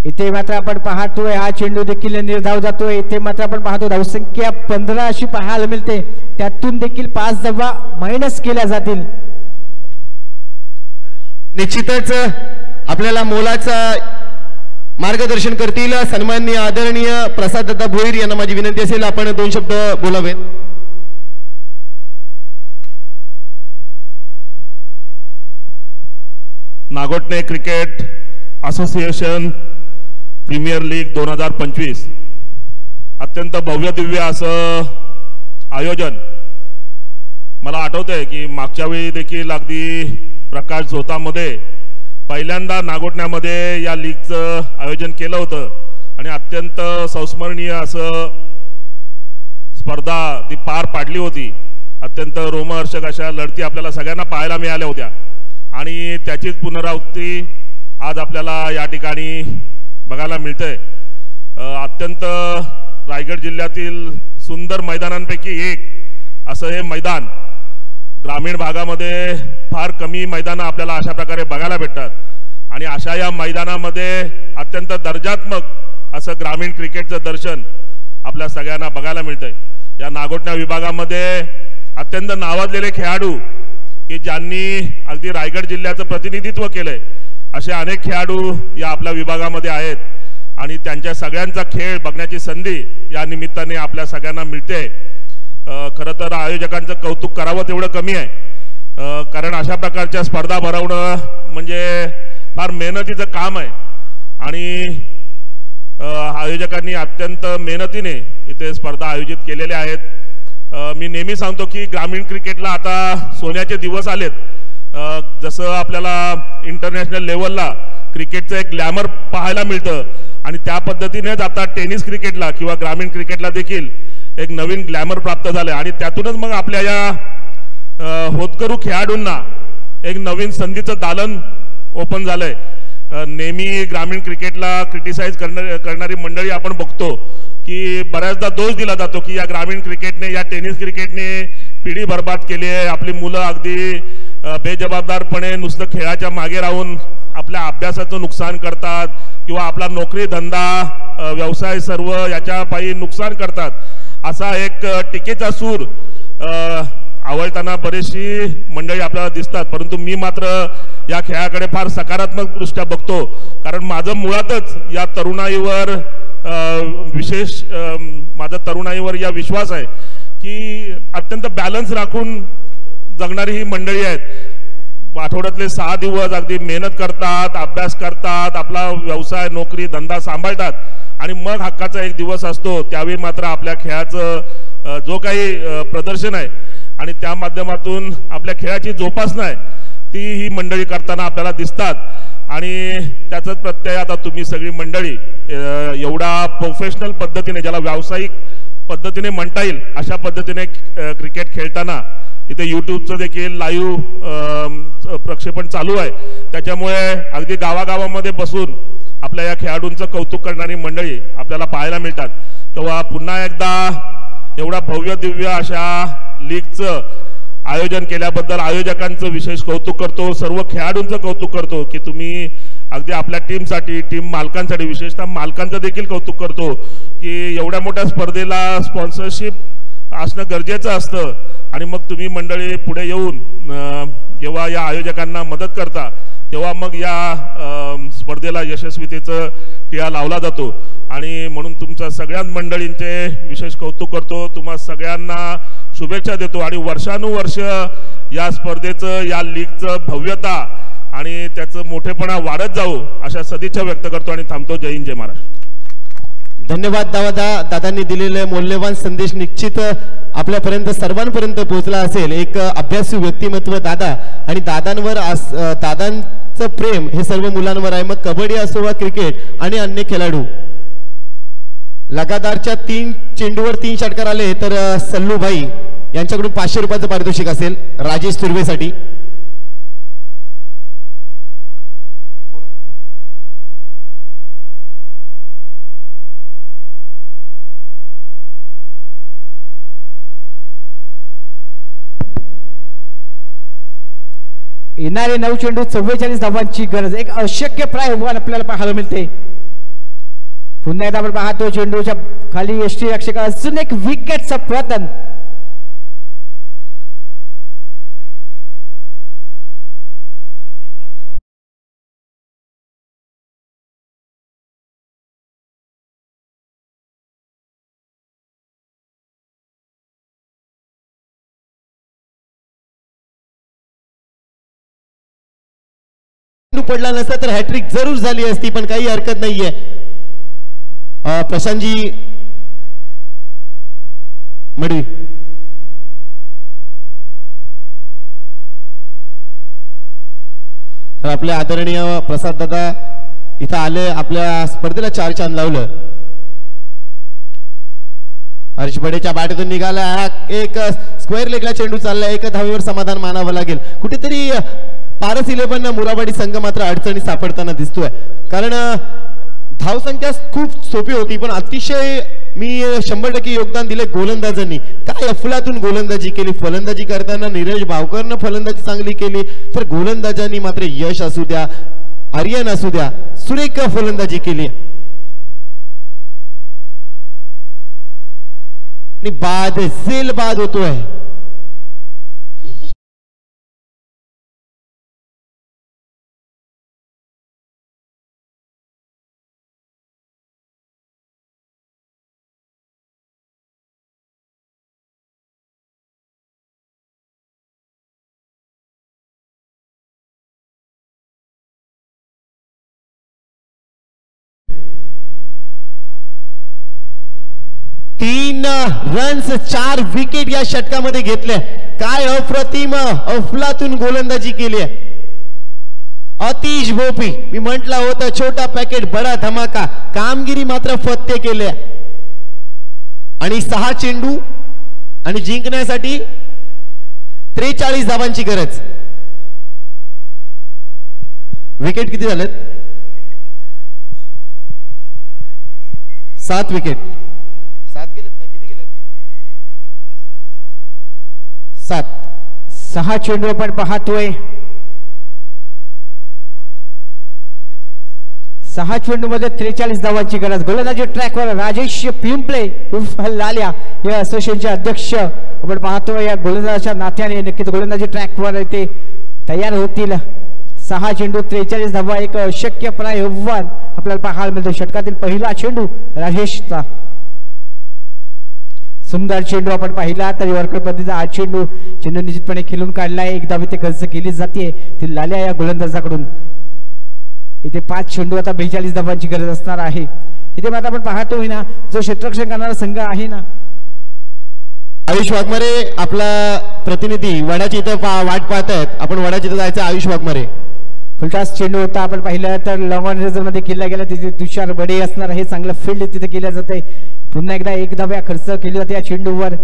इथे मात्र आपण पाहतोय हा चेंडू देखील निर्धाव जातोय. इथे मात्र आपण पाहतो धावसंख्या 15 अशी पाहायला मिळते. त्यातून देखील 5 धावा मायनस केल्या जातील. निश्चितच आपल्याला मोलाचा मार्गदर्शन करतील सन्माननीय आदरणीय प्रसाददादा भोईर यांना माझी विनंती असेल आपण 2 शब्द बोलावेत. Nagothane cricket association premier league 2025 अत्यंत भव्य दिव्य असं आयोजन. मला आठवतंय की मागच्या वेळी देखील अगदी प्रकाश झोतामध्ये पहिल्यांदा नागोठण्यामध्ये या लीगचं आयोजन केलं होतं आणि अत्यंत संस्मरणीय असं स्पर्धा ती पार पाडली होती. अत्यंत रोमहर्षक अशा लढती आपल्याला सगळ्यांना पाहायला मिळाल्या होत्या आणि त्याचीच पुनरावृत्ती आज आपल्याला या ठिकाणी बघायला मिळते. अत्यंत रायगड जिल्ह्यातील सुंदर मैदानांपैकी एक असं हे मैदान. ग्रामीण भागामध्ये फार कमी मैदानं आपल्याला अशा प्रकारे बघायला भेटतात आणि अशा या मैदानामध्ये अत्यंत दर्जात्मक असं ग्रामीण क्रिकेटचं दर्शन आपल्या सगळ्यांना बघायला मिळतंय. या नागोठण्या विभागामध्ये अत्यंत नावाजलेले खेळाडू की ज्यांनी अगदी रायगड जिल्ह्याचं प्रतिनिधित्व केलंय असे अनेक खेळाडू या आपल्या विभागामध्ये आहेत आणि त्यांच्या सगळ्यांचा खेळ बघण्याची संधी या निमित्ताने आपल्या सगळ्यांना मिळते. खरं तर आयोजकांचं कौतुक करावं तेवढं कमी आहे, कारण अशा प्रकारच्या स्पर्धा भरवणं म्हणजे फार मेहनतीचं काम आहे आणि आयोजकांनी अत्यंत मेहनतीने इथे स्पर्धा आयोजित केलेल्या आहेत. मी नेहमी सांगतो की ग्रामीण क्रिकेटला आता सोन्याचे दिवस आलेत. जसं आपल्याला इंटरनॅशनल लेवलला क्रिकेटचं एक ग्लॅमर पाहायला मिळतं आणि त्या पद्धतीनेच आता टेनिस क्रिकेटला किंवा ग्रामीण क्रिकेटला देखील एक नवीन ग्लॅमर प्राप्त झालं आणि त्यातूनच मग आपल्या या होतकरू खेळाडूंना एक नवीन संधीचं दालन ओपन झालंय. नेहमी ग्रामीण क्रिकेटला क्रिटिसाइज करणारी मंडळी आपण बघतो की बऱ्याचदा दोष दिला जातो की या ग्रामीण क्रिकेटने या टेनिस क्रिकेटने पिढी बर्बाद केली आहे. आपली मुलं अगदी बेजबाबदारपणे नुसतं खेळाच्या मागे राहून आपल्या अभ्यासाचं नुकसान करतात किंवा आपला नोकरी धंदा व्यवसाय सर्व याच्या पायी नुकसान करतात असा एक टीकेचा सूर आवळताना बरेचशी मंडळी आपल्याला दिसतात. परंतु मी मात्र या खेळाकडे फार सकारात्मक दृष्ट्या बघतो, कारण माझं मुळातच या तरुणाईवर विशेष माझा तरुणाईवर या विश्वास आहे की अत्यंत बॅलन्स राखून जगणारी ही मंडळी आहेत. आठवड्यातले 6 दिवस अगदी मेहनत करतात, अभ्यास करतात, आपला व्यवसाय नोकरी धंदा सांभाळतात आणि मग हक्काचा एक दिवस असतो त्यावेळी मात्र आपल्या खेळाचं जो काही प्रदर्शन आहे आणि त्या माध्यमातून आपल्या खेळाची जोपासना आहे ती ही मंडळी करताना आपल्याला दिसतात. आणि त्याचाच प्रत्यय आता तुम्ही सगळी मंडळी एवढा प्रोफेशनल पद्धतीने ज्याला व्यावसायिक पद्धतीने म्हणता येईल अशा पद्धतीने क्रिकेट खेळताना इथे यूट्यूबचं देखील लाईव्ह प्रक्षेपण चालू आहे. त्याच्यामुळे अगदी गावागावामध्ये बसून आपल्या या खेळाडूंचं कौतुक करणारी मंडळी आपल्याला पाहायला मिळतात. तेव्हा पुन्हा एकदा एवढा भव्य दिव्य अशा लीगचं आयोजन केल्याबद्दल आयोजकांचं विशेष कौतुक करतो, सर्व खेळाडूंचं कौतुक करतो की तुम्ही अगदी आपल्या टीमसाठी टीम मालकांसाठी विशेषतः मालकांचं देखील कौतुक करतो की एवढ्या मोठ्या स्पर्धेला स्पॉन्सरशिप असणं गरजेचं असतं आणि मग तुम्ही मंडळी पुढे येऊन जेव्हा या आयोजकांना मदत करता तेव्हा मग या स्पर्धेला यशस्वीतेचं टिळा लावला जातो. आणि म्हणून तुमच्या सगळ्या मंडळींचे विशेष कौतुक करतो, तुम्हा सगळ्यांना शुभेच्छा देतो आणि वर्षानुवर्ष या स्पर्धेचं या लीगचं भव्यता आणि त्याचं मोठेपणा वाढत जाऊ अशा सदिच्छा व्यक्त करतो आणि थांबतो. जय हिंद जय महाराष्ट्र. धन्यवाद दादांनी दिलेले मौल्यवान संदेश निश्चित आपल्यापर्यंत सर्वांपर्यंत पोहोचला असेल. एक अभ्यासू व्यक्तिमत्व दादा आणि दादांवर दादांचं प्रेम हे सर्व मुलांवर आहे, मग कबड्डी असो वा क्रिकेट आणि अन्य खेळाडू. लगातारच्या 3 चेंडूवर 3 षटकार आले तर सल्लूभाई यांच्याकडून 500 रुपयाचं पारितोषिक असेल राजेश तुर्वेसाठी. येणारे 9 चेंडू 44 धावांची गरज, एक अशक्यप्राय आव्हान आपल्याला पाहायला मिळते. पुन्हा एकदा आपण पाहतो चेंडूच्या खाली यष्टी रक्षक अजून एक विकेटचं पतन. पडला नसता तर हॅट्रिक जरूर झाली असती, पण काही हरकत नाहीये. प्रशांतजी मडवी. तर आपले आदरणीय प्रसाद दादा इथं आले, आपल्या स्पर्धेला 4 चांद लावलं. हर्ष बडेच्या बॅटतून निघाला, हा एक स्क्वेअर लेगला चेंडू चालला, एका धावेवर समाधान मानावं लागेल. कुठेतरी पारस 11 मुराबाडी संघ मात्र अडचणी सापडताना दिसतोय, कारण धावसंख्या खूप सोपी होती, पण अतिशय मी 100% योगदान दिले गोलंदाजांनी. काय अफलातून गोलंदाजी केली, फलंदाजी करताना नीरज भावकरनं फलंदाजी चांगली केली, तर गोलंदाजांनी मात्र यश असू द्या, आर्यन असू द्या, सुरेख फलंदाजी केली. आणि बाद झेल बाद होतोय. तीन रन्स 4 विकेट या षटकामध्ये घेतले. काय अप्रतिम अफलातून गोलंदाजी केली आहे अतिश भोपी. मी म्हटलं होतं छोटा पॅकेट बडा धमाका, कामगिरी मात्र फत्ते केले. आणि 6 चेंडू आणि जिंकण्यासाठी 43 धावांची गरज. विकेट किती झालेत? 7 विकेट. 7 गेलेत का किती गेलेत? 7. 6 चेंडू आपण पाहतोय. 6 चेंडू मध्ये 43 धावांची गरज. गोलंदाजी ट्रॅकवर राजेश पिंपळे उर्फ लाल्या या असोसिएशनचे अध्यक्ष आपण पाहतोय. या गोलंदाजाच्या नात्याने नक्कीच गोलंदाजी ट्रॅकवर ते तयार होतील. 6 चेंडू 43 धावा, एक अशक्यप्राय आव्हान आपल्याला पाहायला मिळतं. षटकातील पहिला चेंडू राजेशचा. सुंदर चेंडू आपण पाहिला तर यॉर्कर पद्धतीचा हा चेंडू निश्चितपणे खेळून काढलाय. एक धाव इथे खर्च केली जाते ती लाल्या या गोलंदाजाकडून. इथे 5 चेंडू आता 42 धावांची गरज असणार आहे. इथे मात्र आपण पाहतोय ना जो क्षेत्ररक्षण करणारा संघ आहे ना, आयुष वाघमारे आपला प्रतिनिधी वडाची इथं वाट पाहतायत. आपण वडाची इथं जायचं. आयुष वाघमारे फुलटॉस चेंडू होता आपण पाहिलं तर लॉंग ऑन रेझर मध्ये केला गेला. तिथे तुषार बडे असणार आहे. चांगलं फील्ड तिथे केल्या जाते. पुन्हा एकदा 1 धाव खर्च केली जाते या चेंडूवर.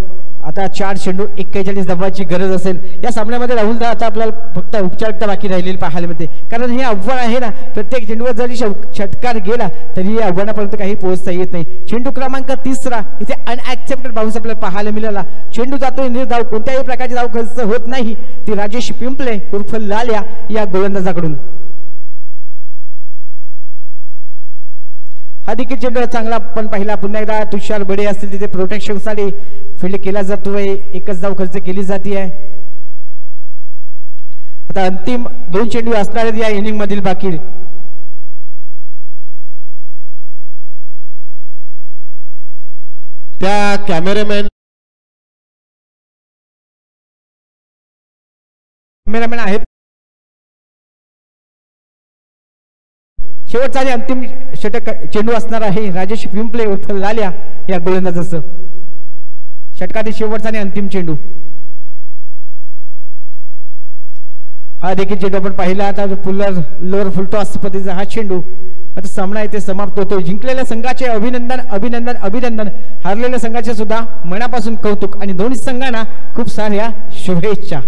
आता 4 चेंडू 41 धावांची गरज असेल. या सामन्यामध्ये राहुल दा आता आपल्याला फक्त उपचारिकता बाकी राहिलेली पाहायला मिळते, कारण हे आव्हान आहे ना. प्रत्येक चेंडूवर जरी षटकार गेला तरी या आव्हानापर्यंत काही पोहोचता येत नाही. चेंडू क्रमांक 3 इथे अनएक्सेप्टेड बाउन्स आपल्याला पाहायला मिळाला. चेंडू जातोय निर्धाव, कोणत्याही प्रकारची धाव खर्च होत नाही. ती राजेश पिंपळे उर्फ लाल्या या गोलंदाजाकडून. हा देखील चेंडू चांगला पण पाहिला. पुन्हा एकदा तुषार बडे असतील तिथे प्रोटेक्शन साठी फील्ड केला जातोय. एकच धाव खर्च केली जाते आहे. आता अंतिम 2 चेंडू असणार आहेत या इनिंग मधील बाकी. त्या कॅमेरामॅन आहेत. शेवटचा आणि अंतिम षटक चेंडू असणार आहे राजेश पिंपळे उर्फ लाल्या या गोलंदाजाचं. षटकातील शेवटचा आणि अंतिम चेंडू. हा देखील चेंडू आपण पाहिला. आता पुलर लोअर फुलटॉस पद्धतीचा हा चेंडू. आता सामना इथे समाप्त होतो. जिंकलेल्या संघाचे अभिनंदन अभिनंदन अभिनंदन. हारलेल्या संघाचे सुद्धा मनापासून कौतुक आणि दोन्ही संघांना खूप साऱ्या शुभेच्छा.